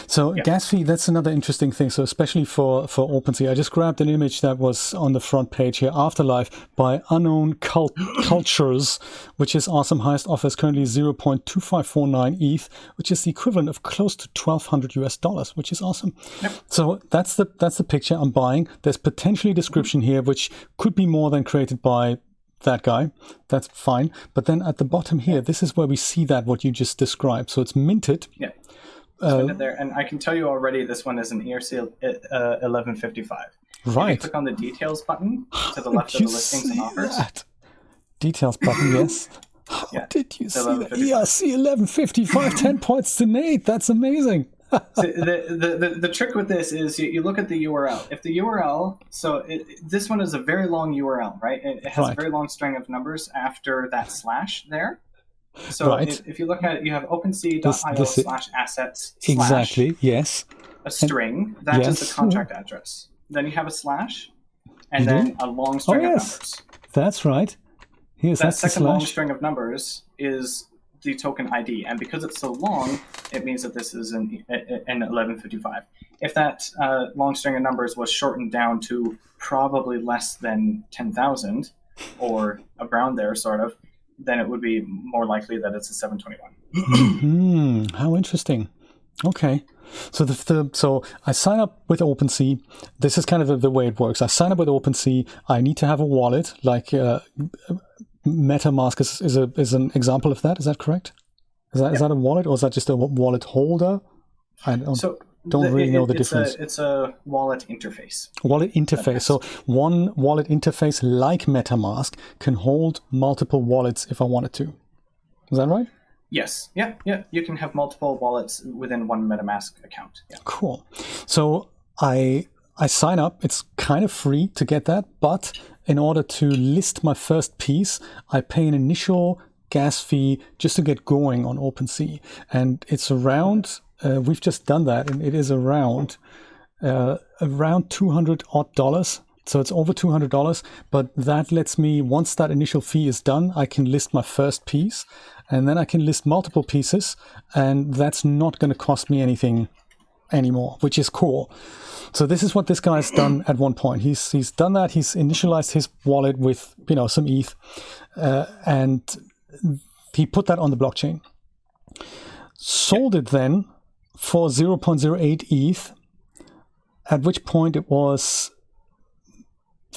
So gas fee, that's another interesting thing. So especially for OpenSea, I just grabbed an image that was on the front page here, Afterlife by Unknown Cultures, which is awesome. Highest offer is currently 0.2549 ETH, which is the equivalent of close to $1,200 US, which is awesome. Yep. So that's the picture I'm buying. There's potentially description here, which could be more than created by that guy. That's fine. But then at the bottom here, this is where we see that what you just described. So it's minted. Yeah. There, and I can tell you already, this one is an ERC 1155. Right. If you click on the details button to the left of the listings and offers. That? Details button, yes. How did you see that? ERC 1155, 10 points to Nate. That's amazing. So the trick with this is you look at the URL. If the URL, this one is a very long URL, right? It has a very long string of numbers after that slash there. So if you look at it, you have OpenSea.io/assets. Exactly, yes. A string, that is the contract address. Then you have a slash, and then a long string of numbers. That's right. That second long string of numbers is the token ID, and because it's so long, it means that this is an 1155. If that long string of numbers was shortened down to probably less than 10,000, or around there, sort of, then it would be more likely that it's a 721. How interesting. Okay. So so I sign up with OpenSea. This is kind of the way it works. I sign up with OpenSea. I need to have a wallet, like MetaMask is an example of that. Is that correct? Is that a wallet, or is that just a wallet holder? I don't really know the difference. It's a wallet interface. Wallet interface. So one wallet interface like MetaMask can hold multiple wallets if I wanted to. Is that right? Yes. Yeah. You can have multiple wallets within one MetaMask account. Yeah. Cool. So I sign up. It's kind of free to get that, but in order to list my first piece, I pay an initial gas fee just to get going on OpenSea, and it's around. We've just done that, and it is around $200 odd. So it's over $200, but that lets me, once that initial fee is done, I can list my first piece, and then I can list multiple pieces, and that's not going to cost me anything anymore, which is cool. So this is what this guy's done at one point. He's done that. He's initialized his wallet with some ETH, and he put that on the blockchain. Sold it then for 0.08 ETH, at which point it was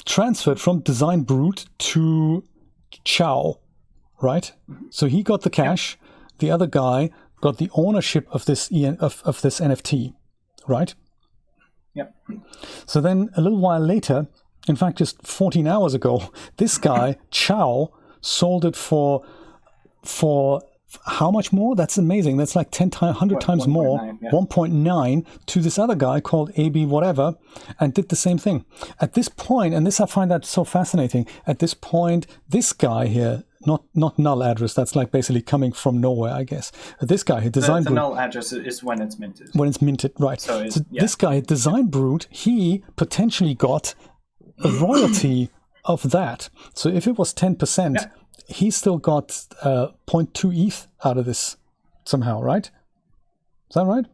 transferred from Design Brute to Chow, right? So he got the cash. The other guy got the ownership of this of this NFT, right? Yep. So then a little while later, in fact, just 14 hours ago, this guy, Chow, sold it for How much more? That's amazing. That's like 100 times more, 1.9 to this other guy called AB whatever, and did the same thing. At this point, and this I find that so fascinating, at this point, this guy here, not null address, that's like basically coming from nowhere, I guess. This guy here, Design the Brute. null address is when it's minted. When it's minted, right. So this guy, Design Brute, he potentially got a royalty of that. So if it was 10%, he still got 0.2 ETH out of this somehow, right? Is that right?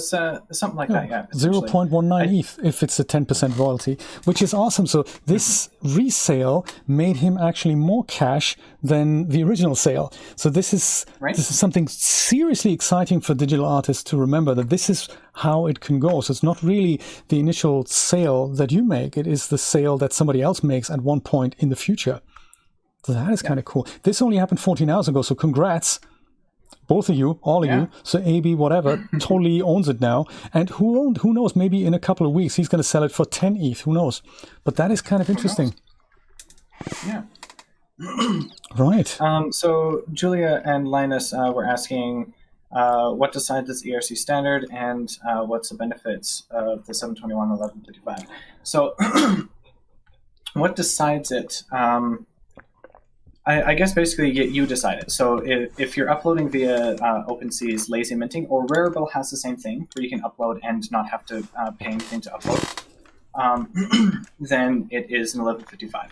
So something like that, yeah. 0.19 ETH if it's a 10% royalty, which is awesome. So this resale made him actually more cash than the original sale. So this is something seriously exciting for digital artists to remember, that this is how it can go. So it's not really the initial sale that you make. It is the sale that somebody else makes at one point in the future. So that is kind of cool. This only happened 14 hours ago, so congrats, both of you, all of you. So AB, whatever, totally owns it now. And who knows, maybe in a couple of weeks, he's going to sell it for 10 ETH. Who knows? But that is kind of interesting. Yeah. Right. So Julia and Linus were asking what decides this ERC standard and what's the benefits of the 721.1155. So what decides it? I guess basically you decide it. So if you're uploading via OpenSea's lazy minting, or Rarible has the same thing, where you can upload and not have to pay anything to upload, then it is an 1155.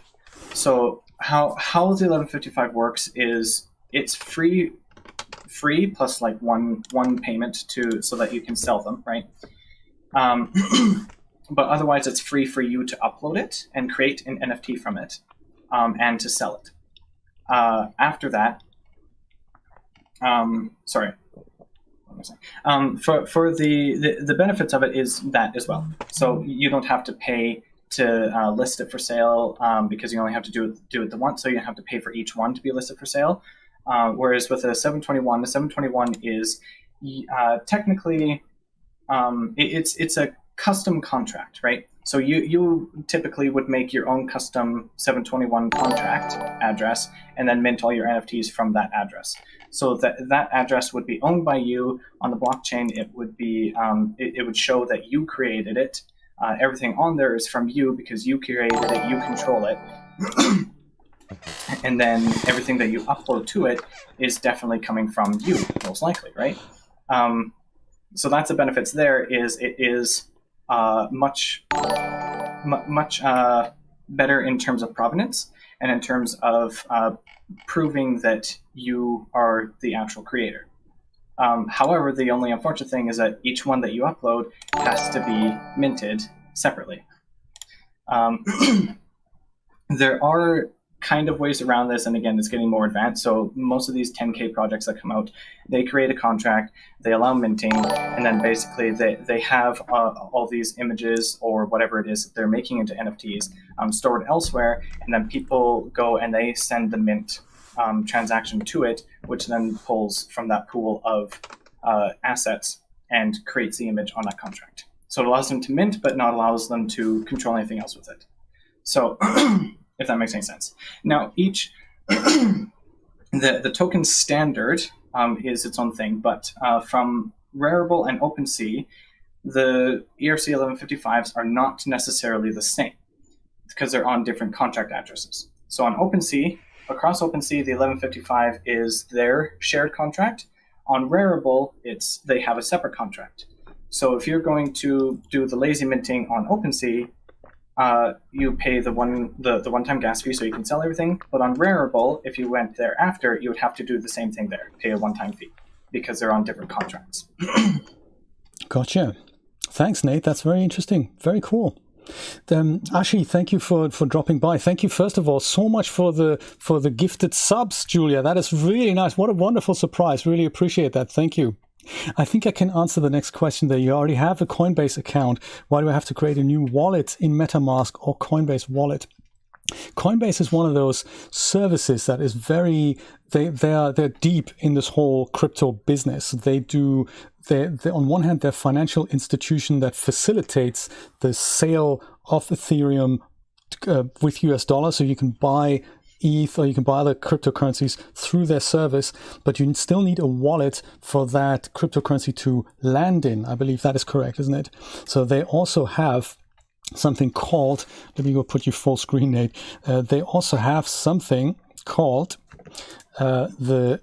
So how the 1155 works is it's free plus like one payment so that you can sell them, right? But otherwise it's free for you to upload it and create an NFT from it, and to sell it. After that, sorry, what am I saying? For the benefits of it is that as well. So you don't have to pay to list it for sale, because you only have to do it the once, so you don't have to pay for each one to be listed for sale. Whereas with a 721, the 721 is technically it's a custom contract, right? So you typically would make your own custom 721 contract address and then mint all your NFTs from that address. So that address would be owned by you on the blockchain. It would be it would show that you created it. Everything on there is from you because you created it, you control it. And then everything that you upload to it is definitely coming from you, most likely, right? So that's the benefits there. Is it is much better in terms of provenance and in terms of proving that you are the actual creator. However, the only unfortunate thing is that each one that you upload has to be minted separately. There are kind of ways around this, and again, it's getting more advanced. So most of these 10K projects that come out, they create a contract, they allow minting, and then basically they have all these images or whatever it is that they're making into NFTs stored elsewhere, and then people go and they send the mint transaction to it, which then pulls from that pool of assets and creates the image on that contract. So it allows them to mint, but not allows them to control anything else with it. So if that makes any sense. Now, each the token standard is its own thing, but from Rarible and OpenSea, the ERC 1155s are not necessarily the same because they're on different contract addresses. So on OpenSea, across OpenSea, the 1155 is their shared contract. On Rarible, they have a separate contract. So if you're going to do the lazy minting on OpenSea, you pay the one-time gas fee so you can sell everything. But on Rarible, if you went there after, you would have to do the same thing there, pay a one-time fee, because they're on different contracts. Gotcha. Thanks, Nate. That's very interesting. Very cool. Ashi, thank you for dropping by. Thank you, first of all, so much for the gifted subs, Julia. That is really nice. What a wonderful surprise. Really appreciate that. Thank you. I think I can answer the next question there. You already have a Coinbase account. Why do I have to create a new wallet in MetaMask or Coinbase wallet? Coinbase is one of those services that is they're deep in this whole crypto business. They're on one hand, they're a financial institution that facilitates the sale of Ethereum with US dollars, so you can buy ETH or you can buy other cryptocurrencies through their service, but you still need a wallet for that cryptocurrency to land in. I believe that is correct, isn't it? So they also have something called, let me go put you full screen, Nate. They also have something called the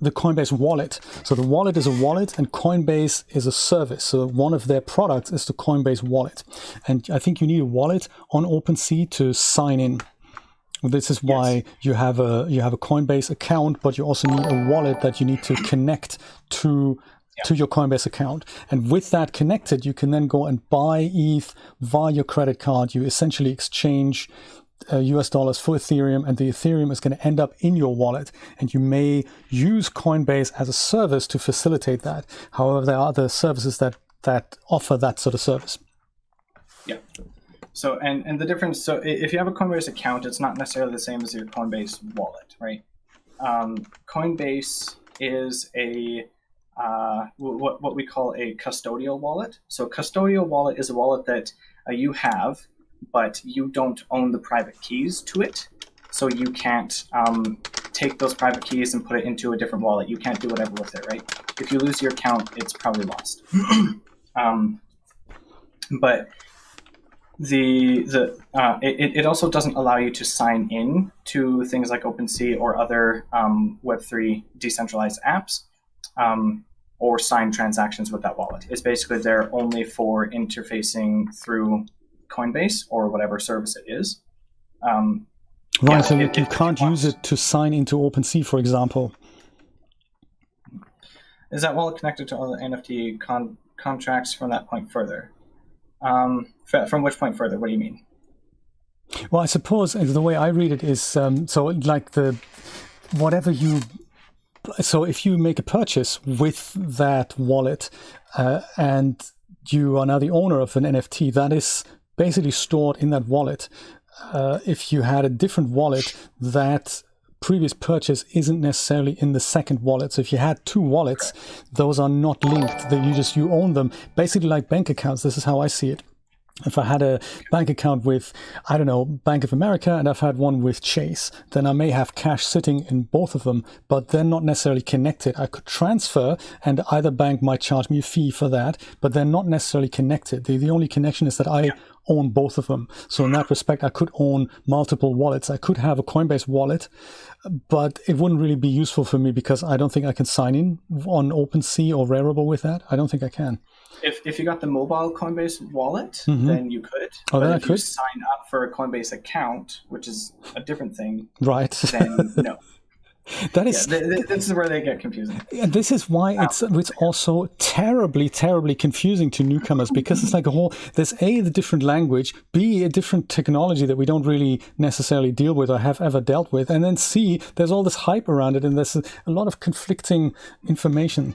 Coinbase wallet. So the wallet is a wallet and Coinbase is a service. So one of their products is the Coinbase wallet. And I think you need a wallet on OpenSea to sign in. This is why you have a Coinbase account, but you also need a wallet that you need to connect to your Coinbase account. And with that connected, you can then go and buy ETH via your credit card. You essentially exchange US dollars for Ethereum, and the Ethereum is going to end up in your wallet, and you may use Coinbase as a service to facilitate that. However, there are other services that offer that sort of service. Yeah. So, and the difference, so if you have a Coinbase account, it's not necessarily the same as your Coinbase wallet, right? Coinbase is a what we call a custodial wallet. So custodial wallet is a wallet that you have, but you don't own the private keys to it. So you can't take those private keys and put it into a different wallet. You can't do whatever with it, right? If you lose your account, it's probably lost. But it also doesn't allow you to sign in to things like OpenSea or other Web3 decentralized apps or sign transactions with that wallet. It's basically there only for interfacing through Coinbase or whatever service it is. Right, so you can't use it to sign into OpenSea, for example. Is that wallet connected to other NFT contracts from that point further? From which point further? What do you mean? Well, I suppose the way I read it is, so like so if you make a purchase with that wallet and you are now the owner of an NFT, that is basically stored in that wallet. If you had a different wallet, that previous purchase isn't necessarily in the second wallet. So if you had two wallets, those are not linked. You own them, basically like bank accounts. This is how I see it. If I had a bank account with, I don't know, Bank of America, and I've had one with Chase, then I may have cash sitting in both of them, but they're not necessarily connected. I could transfer, and either bank might charge me a fee for that, but they're not necessarily connected. The only connection is that I own both of them. So in that respect, I could own multiple wallets. I could have a Coinbase wallet, but it wouldn't really be useful for me because I don't think I can sign in on OpenSea or Rarible with that. I don't think I can. If you got the mobile Coinbase wallet, then you could. Oh, then but I if could. you sign up for a Coinbase account, which is a different thing, right? Then no. That is. This is where they get confusing. And this is why it's also terribly, terribly confusing to newcomers because it's like there's A, the different language, B, a different technology that we don't really necessarily deal with or have ever dealt with, and then C, there's all this hype around it, and there's a lot of conflicting information.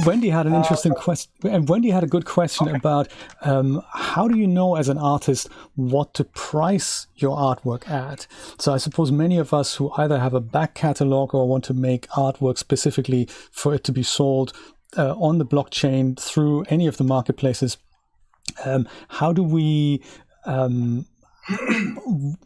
Wendy had an interesting question, and Wendy had a good question about how do you know as an artist what to price your artwork at? So I suppose many of us who either have a back catalog or want to make artwork specifically for it to be sold on the blockchain through any of the marketplaces, how do we...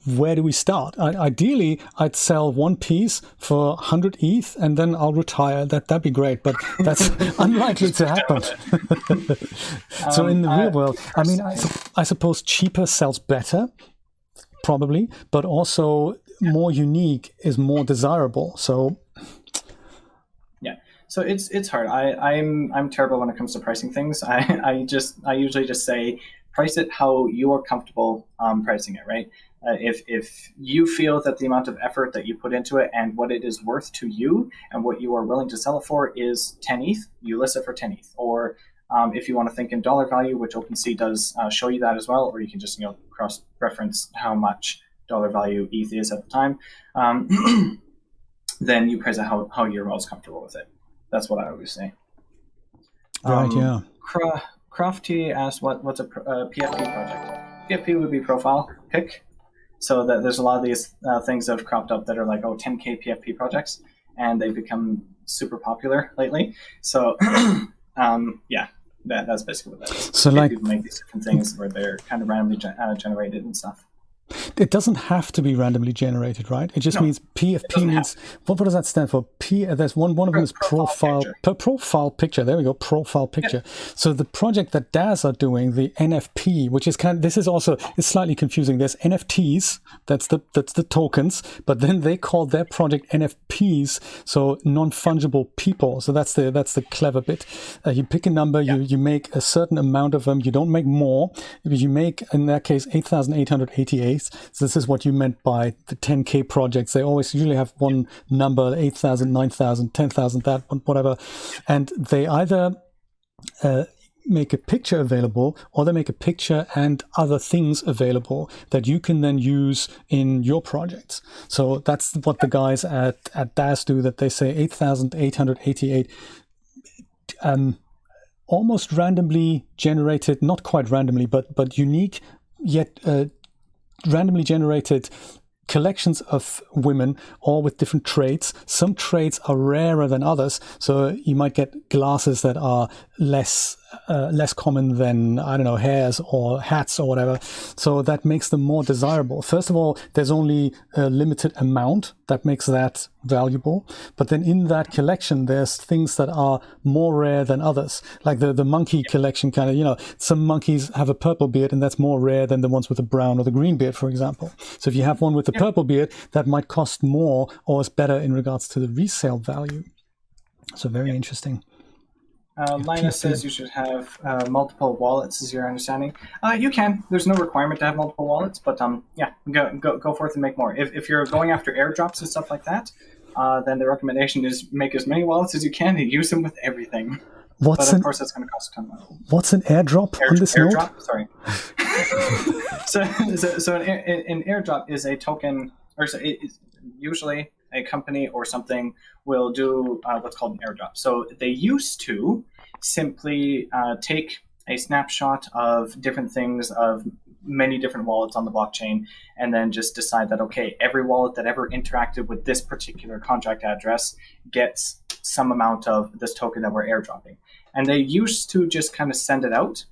where do we start? Ideally, I'd sell one piece for 100 ETH and then I'll retire. That'd be great, but that's unlikely to happen. So in the real world, I mean, I suppose cheaper sells better, probably, but also more unique is more desirable. So yeah, so it's hard. I'm terrible when it comes to pricing things. I usually just say, price it how you are comfortable pricing it, right? If you feel that the amount of effort that you put into it and what it is worth to you and what you are willing to sell it for is 10 ETH, you list it for 10 ETH. Or if you want to think in dollar value, which OpenSea does show you that as well, or you can just cross-reference how much dollar value ETH is at the time, then you price it how you're most comfortable with it. That's what I always say. Right, yeah. Crofty asked what's a PFP project. PFP would be profile pic. So that there's a lot of these things that have cropped up that are like 10K PFP projects, and they've become super popular lately. So yeah, that's basically what that is. So like people make these different things where they're kind of randomly generated and stuff. It doesn't have to be randomly generated, right? It just means PFP means what does that stand for? There's one of them is profile picture. There we go, profile picture. Yeah. So the project that DAS are doing, the NFP, which is this is also it's slightly confusing. There's NFTs, that's the tokens, but then they call their project NFPs, so non-fungible people. So that's the clever bit. You pick a number, you make a certain amount of them. You don't make more. You make, in that case, 8,888. So this is what you meant by the 10K projects. They always usually have one number, 8,000, 9,000, 10,000, that one, whatever. And they either make a picture available, or they make a picture and other things available that you can then use in your projects. So that's what the guys at DAS do, that they say 8,888 almost randomly generated, not quite randomly, but unique, yet randomly generated collections of women, all with different traits. Some traits are rarer than others, so you might get glasses that are less common than, I don't know, hairs or hats or whatever. So that makes them more desirable. First of all, there's only a limited amount that makes that valuable. But then in that collection, there's things that are more rare than others. Like the monkey collection kind of, some monkeys have a purple beard, and that's more rare than the ones with the brown or the green beard, for example. So if you have one with the purple beard, that might cost more or is better in regards to the resale value. So very interesting. Linus says you should have multiple wallets, is your understanding. You can. There's no requirement to have multiple wallets, but go forth and make more. If you're going after airdrops and stuff like that, then the recommendation is make as many wallets as you can and use them with everything. But of course, that's going to cost a ton of money. What's an airdrop on this note? Airdrop? Sorry. so an airdrop is a token, or it's usually a company or something will do what's called an airdrop. So they used to simply take a snapshot of different things of many different wallets on the blockchain, and then just decide that, okay, every wallet that ever interacted with this particular contract address gets some amount of this token that we're airdropping. And they used to just kind of send it out.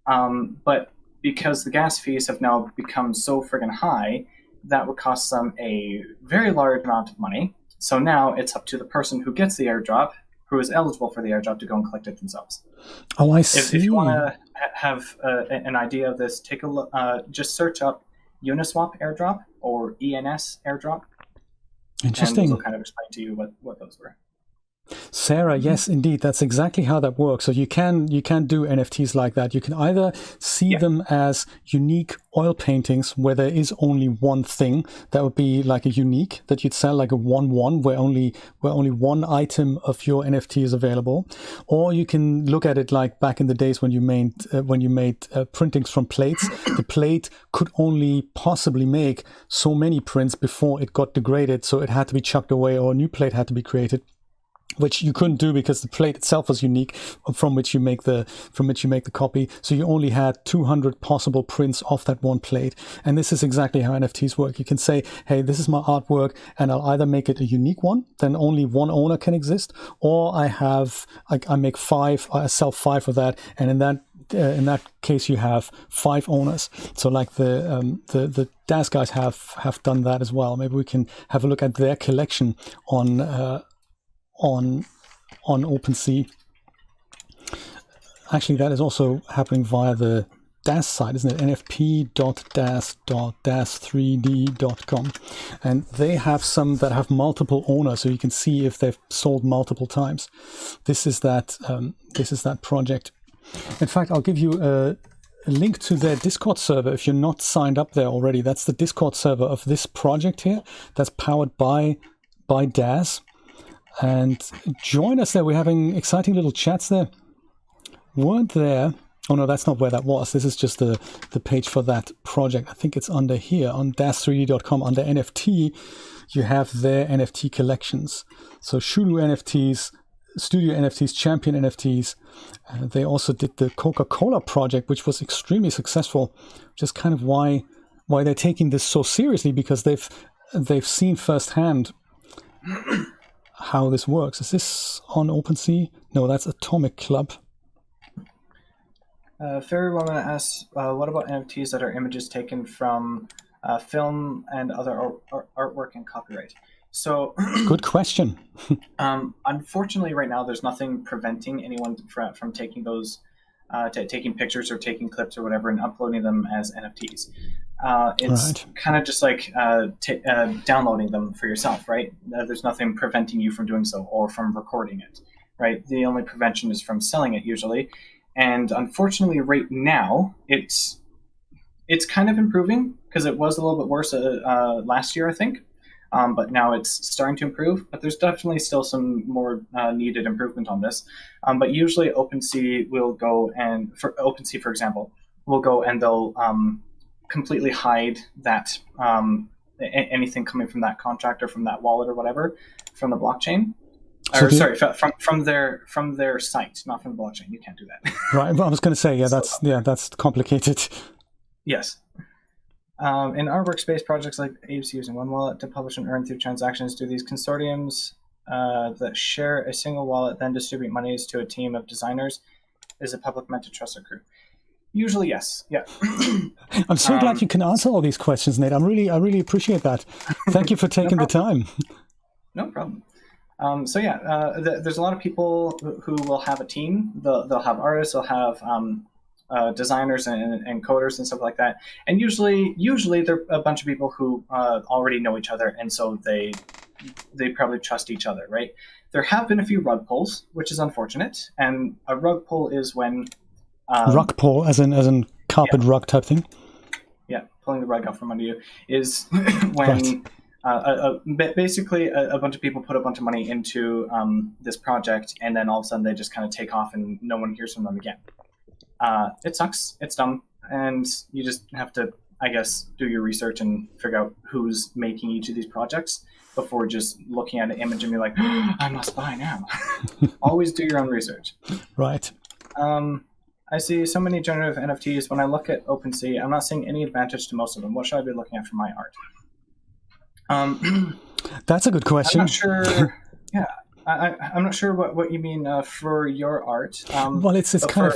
But because the gas fees have now become so friggin' high, that would cost them a very large amount of money. So now it's up to the person who gets the airdrop, who is eligible for the airdrop, to go and collect it themselves. Oh, I see. If you want to have an idea of this, take a look. Just search up Uniswap airdrop or ENS airdrop. Interesting. And those will kind of explain to you what those were. Sarah, yes, indeed, that's exactly how that works. So you can do NFTs like that. You can either see them as unique oil paintings where there is only one thing. That would be like a unique that you'd sell, like a 1-1, where only one item of your NFT is available. Or you can look at it like back in the days when you made printings from plates. The plate could only possibly make so many prints before it got degraded, so it had to be chucked away, or a new plate had to be created, which you couldn't do because the plate itself was unique from which you make the copy. So you only had 200 possible prints of that one plate. And this is exactly how NFTs work. You can say, hey, this is my artwork, and I'll either make it a unique one, then only one owner can exist, or I make 5, I sell 5 of that, and in that case you have 5 owners. So like the DAS guys have done that as well. Maybe we can have a look at their collection on OpenSea. Actually, that is also happening via the DAS site, isn't it? nfp.das.das3d.com. And they have some that have multiple owners, so you can see if they've sold multiple times. This is that project. In fact, I'll give you a link to their Discord server if you're not signed up there already. That's the Discord server of this project here. That's powered by DAS. And join us there. We're having exciting little chats there. Weren't there? Oh no, that's not where that was. This is just the page for that project. I think it's under here on das3d.com. Under NFT, you have their NFT collections. So Shulu NFTs, Studio NFTs, Champion NFTs. They also did the Coca-Cola project, which was extremely successful. Just kind of why they're taking this so seriously, because they've seen firsthand how this works. Is this on OpenSea? No, that's Atomic Club. Fairy Woman asks, what about NFTs that are images taken from film and other artwork and copyright. So, good question. Unfortunately, right now there's nothing preventing anyone from taking those, taking pictures or taking clips or whatever and uploading them as NFTs. It's kind of just like downloading them for yourself, right? There's nothing preventing you from doing so or from recording it, right? The only prevention is from selling it usually. And unfortunately, right now, it's kind of improving because it was a little bit worse last year, I think. But now it's starting to improve, but there's definitely still some more needed improvement on this. But usually OpenSea will go and, for OpenSea, for example, will go and they'll completely hide that anything coming from that contract or from that wallet or whatever from the blockchain. From their site, not from the blockchain. You can't do that. Right. Well, I was going to say, that's complicated. Yes. In our workspace, projects like apes using one wallet to publish and earn through transactions. Do these consortiums that share a single wallet then distribute monies to a team of designers? Is the public meant to trust a crew? Usually, yes. Yeah. I'm so glad you can answer all these questions, Nate. I really appreciate that. Thank you for taking the time. No problem. There's a lot of people who will have a team. They'll have artists. They'll have designers and coders and stuff like that. And usually they're a bunch of people who already know each other, and so they probably trust each other, right? There have been a few rug pulls, which is unfortunate. And a rug pull is when rug pull, as in carpet rug type thing. Yeah, pulling the rug out from under you is when basically a bunch of people put a bunch of money into this project, and then all of a sudden they just kind of take off, and no one hears from them again. It sucks. It's dumb, and you just have to, I guess, do your research and figure out who's making each of these projects before just looking at an image and be like, I must buy now. Always do your own research. Right. I see so many generative NFTs. When I look at OpenSea, I'm not seeing any advantage to most of them. What should I be looking at for my art? That's a good question. I'm not sure. Yeah. I'm not sure what you mean for your art. Well, it's kind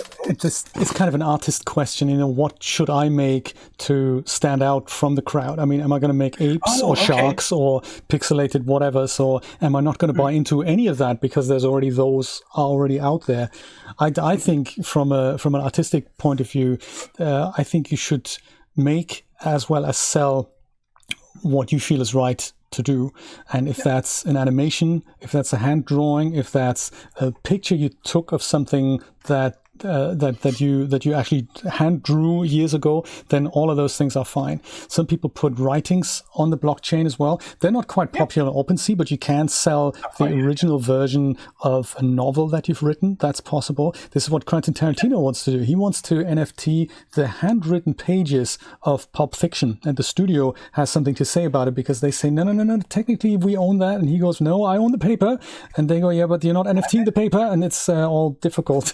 of an artist question. You know, what should I make to stand out from the crowd? I mean, am I going to make apes or sharks or pixelated whatever? So, am I not going to buy into any of that because there's already those already out there? I think from an artistic point of view, I think you should make as well as sell what you feel is right to do. And if that's an animation, if that's a hand drawing, if that's a picture you took of something that you actually hand drew years ago, then all of those things are fine. Some people put writings on the blockchain as well. They're not quite popular on OpenSea, but you can sell the original version of a novel that you've written. That's possible. This is what Quentin Tarantino wants to do. He wants to NFT the handwritten pages of Pulp Fiction, and the studio has something to say about it because they say, no, technically we own that. And he goes, no, I own the paper. And they go, yeah, but you're not NFTing the paper, and it's all difficult.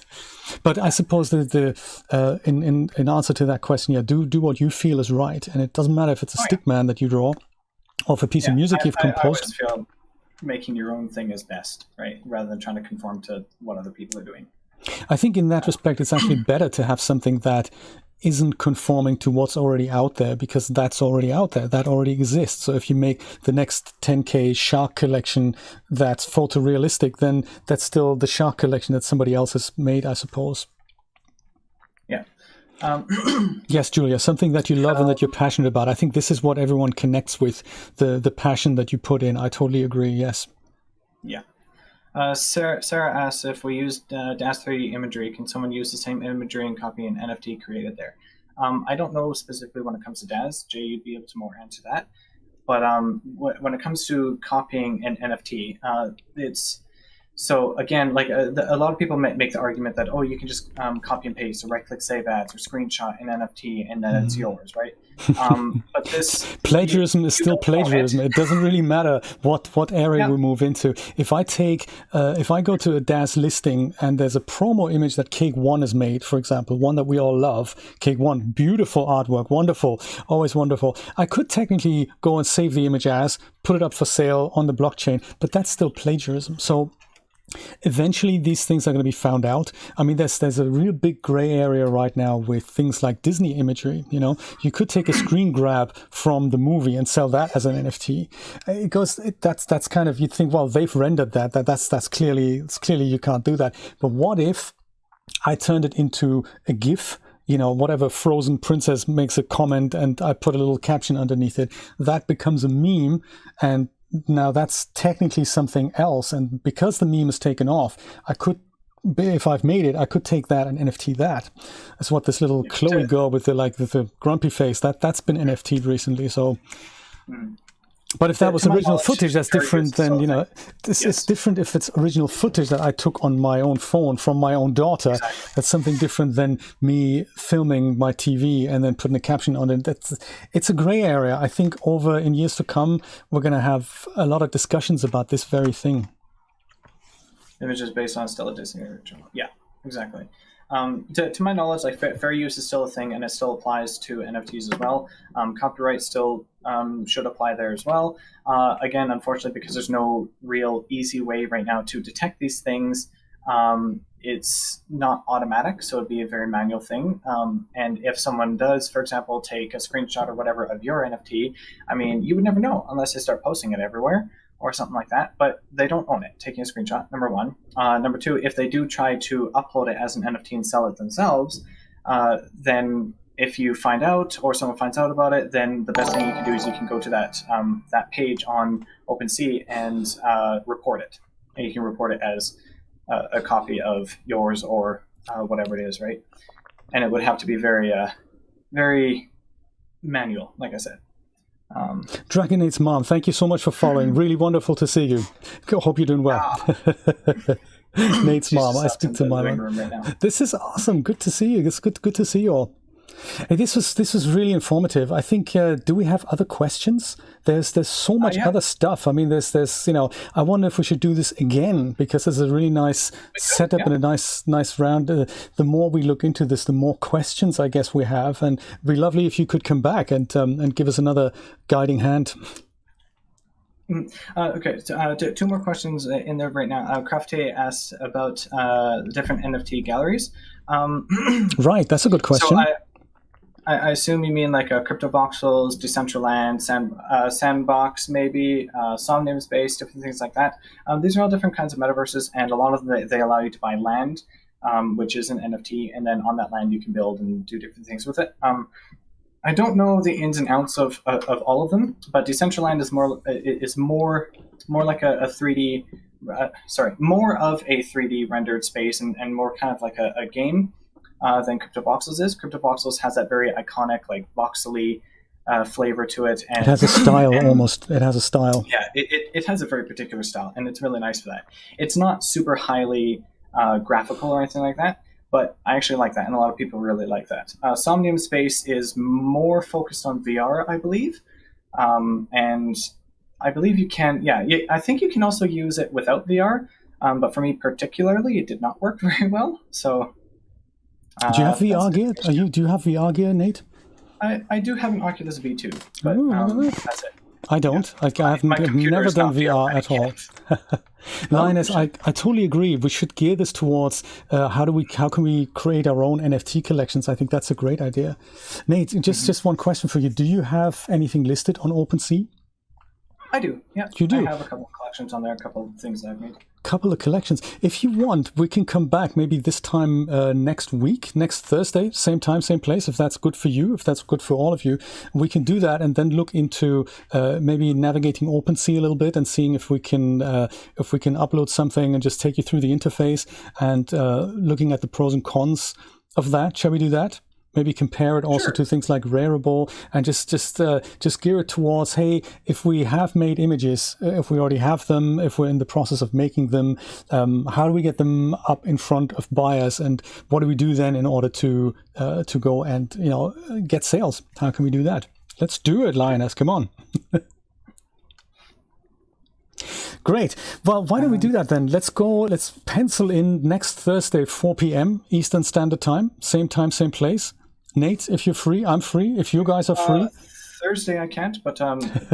But I suppose that in answer to that question, do what you feel is right, and it doesn't matter if it's a stick man that you draw, or if a piece of music you've composed. I always feel making your own thing is best, right? Rather than trying to conform to what other people are doing. I think in that respect, it's actually better to have something that isn't conforming to what's already out there, because that's already out there, that already exists. So if you make the next 10K shark collection that's photorealistic, then that's still the shark collection that somebody else has made, I suppose. Yeah. Yes, Julia, something that you love and that you're passionate about. I think this is what everyone connects with, the passion that you put in. I totally agree, yes. Yeah. Sarah asks, if we use DAZ 3D imagery, can someone use the same imagery and copy an NFT created there? I don't know specifically when it comes to DAZ. Jay, you'd be able to more answer that. But when it comes to copying an NFT, it's... So again, like a lot of people make the argument that, you can just copy and paste or right-click save as or screenshot an NFT and then it's yours, right? But this plagiarism is still plagiarism. It doesn't really matter what area we move into. If I go to a DAZ listing and there's a promo image that Cake One has made, for example, one that we all love, Cake One, beautiful artwork, wonderful, always wonderful. I could technically go and save the image as, put it up for sale on the blockchain, but that's still plagiarism. So Eventually, these things are going to be found out. I mean, there's a real big gray area right now with things like Disney imagery. You know, you could take a screen grab from the movie and sell that as an NFT. That's kind of, you think, well, they've rendered that. That's clearly you can't do that. But what if I turned it into a GIF? You know, whatever frozen princess makes a comment and I put a little caption underneath it, that becomes a meme, and now that's technically something else. And because the meme is taken off, I could, if I've made it, I could take that and NFT that. That's what this little Chloe girl with the grumpy face, that's been NFT'd recently. So, but if that was original footage, that's different than, you know, it's different if it's original footage that I took on my own phone from my own daughter. Exactly. That's something different than me filming my TV and then putting a caption on it. It's a gray area. I think in years to come, we're going to have a lot of discussions about this very thing. Images based on still a Disney original. Yeah, exactly. To my knowledge, like fair use is still a thing, and it still applies to NFTs as well. Copyright still should apply there as well. Again, unfortunately, because there's no real easy way right now to detect these things, it's not automatic, so it'd be a very manual thing. And if someone does, for example, take a screenshot or whatever of your NFT, I mean, you would never know unless they start posting it everywhere or something like that, but they don't own it, taking a screenshot, number one. Number two, if they do try to upload it as an NFT and sell it themselves, then if you find out or someone finds out about it, then the best thing you can do is you can go to that page on OpenSea and report it. And you can report it as a copy of yours or whatever it is, right? And it would have to be very, very manual, like I said. Dragonate's mom, thank you so much for following. Really wonderful to see you. Hope you're doing well. Nate's mom, I speak to my mom. Right, this is awesome. Good to see you. It's good to see you all. Hey, this was really informative. I think, do we have other questions? There's so much other stuff. I mean, there's you know, I wonder if we should do this again, because there's a really nice setup and a nice round. The more we look into this, the more questions I guess we have, and it'd be lovely if you could come back and give us another guiding hand. Okay, so, two more questions in there right now. Crafty asked about different NFT galleries. Right, that's a good question. So I assume you mean like CryptoVoxels, Decentraland, Sandbox, maybe Somnium Space, different things like that. These are all different kinds of metaverses, and a lot of them, they allow you to buy land, which is an NFT, and then on that land you can build and do different things with it. I don't know the ins and outs of all of them, but Decentraland is more like a 3D, more of a 3D rendered space and more kind of like a game. Than CryptoVoxels is. CryptoVoxels has that very iconic, like voxely flavor to it. And it has a style almost. It has a style. Yeah, it has a very particular style, and it's really nice for that. It's not super highly graphical or anything like that, but I actually like that, and a lot of people really like that. Somnium Space is more focused on VR, I believe, and I believe you can. Yeah, I think you can also use it without VR, but for me particularly, it did not work very well. So. Do you have VR gear? Do you have VR gear, Nate? I do have an Oculus V2, but that's it. I don't. Yeah. I've never done VR at all. Linus, I totally agree. We should gear this towards how can we create our own NFT collections? I think that's a great idea. Nate, just one question for you. Do you have anything listed on OpenSea? I do, yeah. You do? I have a couple of collections on there, a couple of things that I've made. Couple of collections. If you want, we can come back maybe this time next week, next Thursday, same time, same place, if that's good for you, if that's good for all of you. We can do that and then look into maybe navigating OpenSea a little bit and seeing if we can upload something and just take you through the interface and looking at the pros and cons of that. Shall we do that? Maybe compare it also to things like Rarible and just gear it towards, hey, if we have made images, if we already have them, if we're in the process of making them, how do we get them up in front of buyers, and what do we do then in order to go and get sales? How can we do that? Let's do it, Linus. Come on. Great. Well, why don't we do that then? Let's pencil in next Thursday, 4 p.m. Eastern Standard Time. Same time, same place. Nate, if you're free, I'm free. If you guys are free. Thursday I can't, but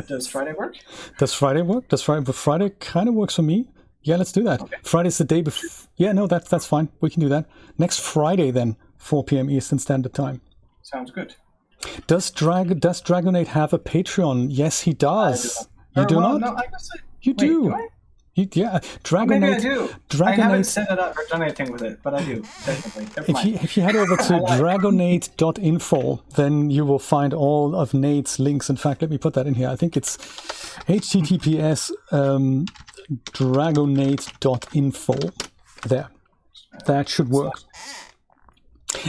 does Friday work? Does Friday work? Friday kind of works for me. Yeah, let's do that. Okay. Friday's the day before. Yeah, no, that's fine. We can do that. Next Friday then, 4 p.m. Eastern Standard Time. Sounds good. Does Dragonate have a Patreon? Yes, he does. You do not? No, I guess You do. Do I? Yeah, Dragonate. Maybe I do. I haven't Dragonate. set it up or done anything with it, but I do, technically. Never mind. If you head over to dragonate.info, then you will find all of Nate's links. In fact, let me put that in here. I think it's https dragonate.info. There. That should work.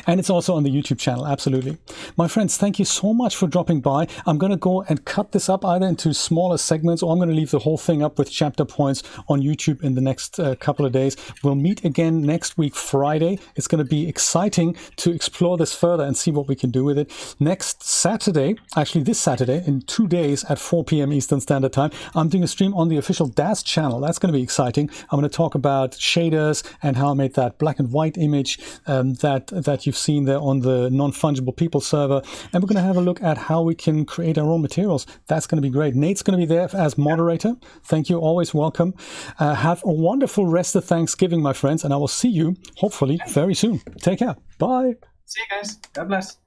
And it's also on the YouTube channel, absolutely. My friends, thank you so much for dropping by. I'm going to go and cut this up either into smaller segments, or I'm going to leave the whole thing up with chapter points on YouTube in the next couple of days. We'll meet again next week, Friday. It's going to be exciting to explore this further and see what we can do with it. Next Saturday, actually this Saturday, in 2 days at 4 p.m. Eastern Standard Time, I'm doing a stream on the official DAS channel. That's going to be exciting. I'm going to talk about shaders and how I made that black and white image that you've seen there on the non-fungible people server, and we're going to have a look at how we can create our own materials. That's going to be great. Nate's going to be there as moderator. Thank you, always welcome. Have a wonderful rest of Thanksgiving, my friends, and I will see you hopefully very soon. Take care. Bye. See you guys. God bless.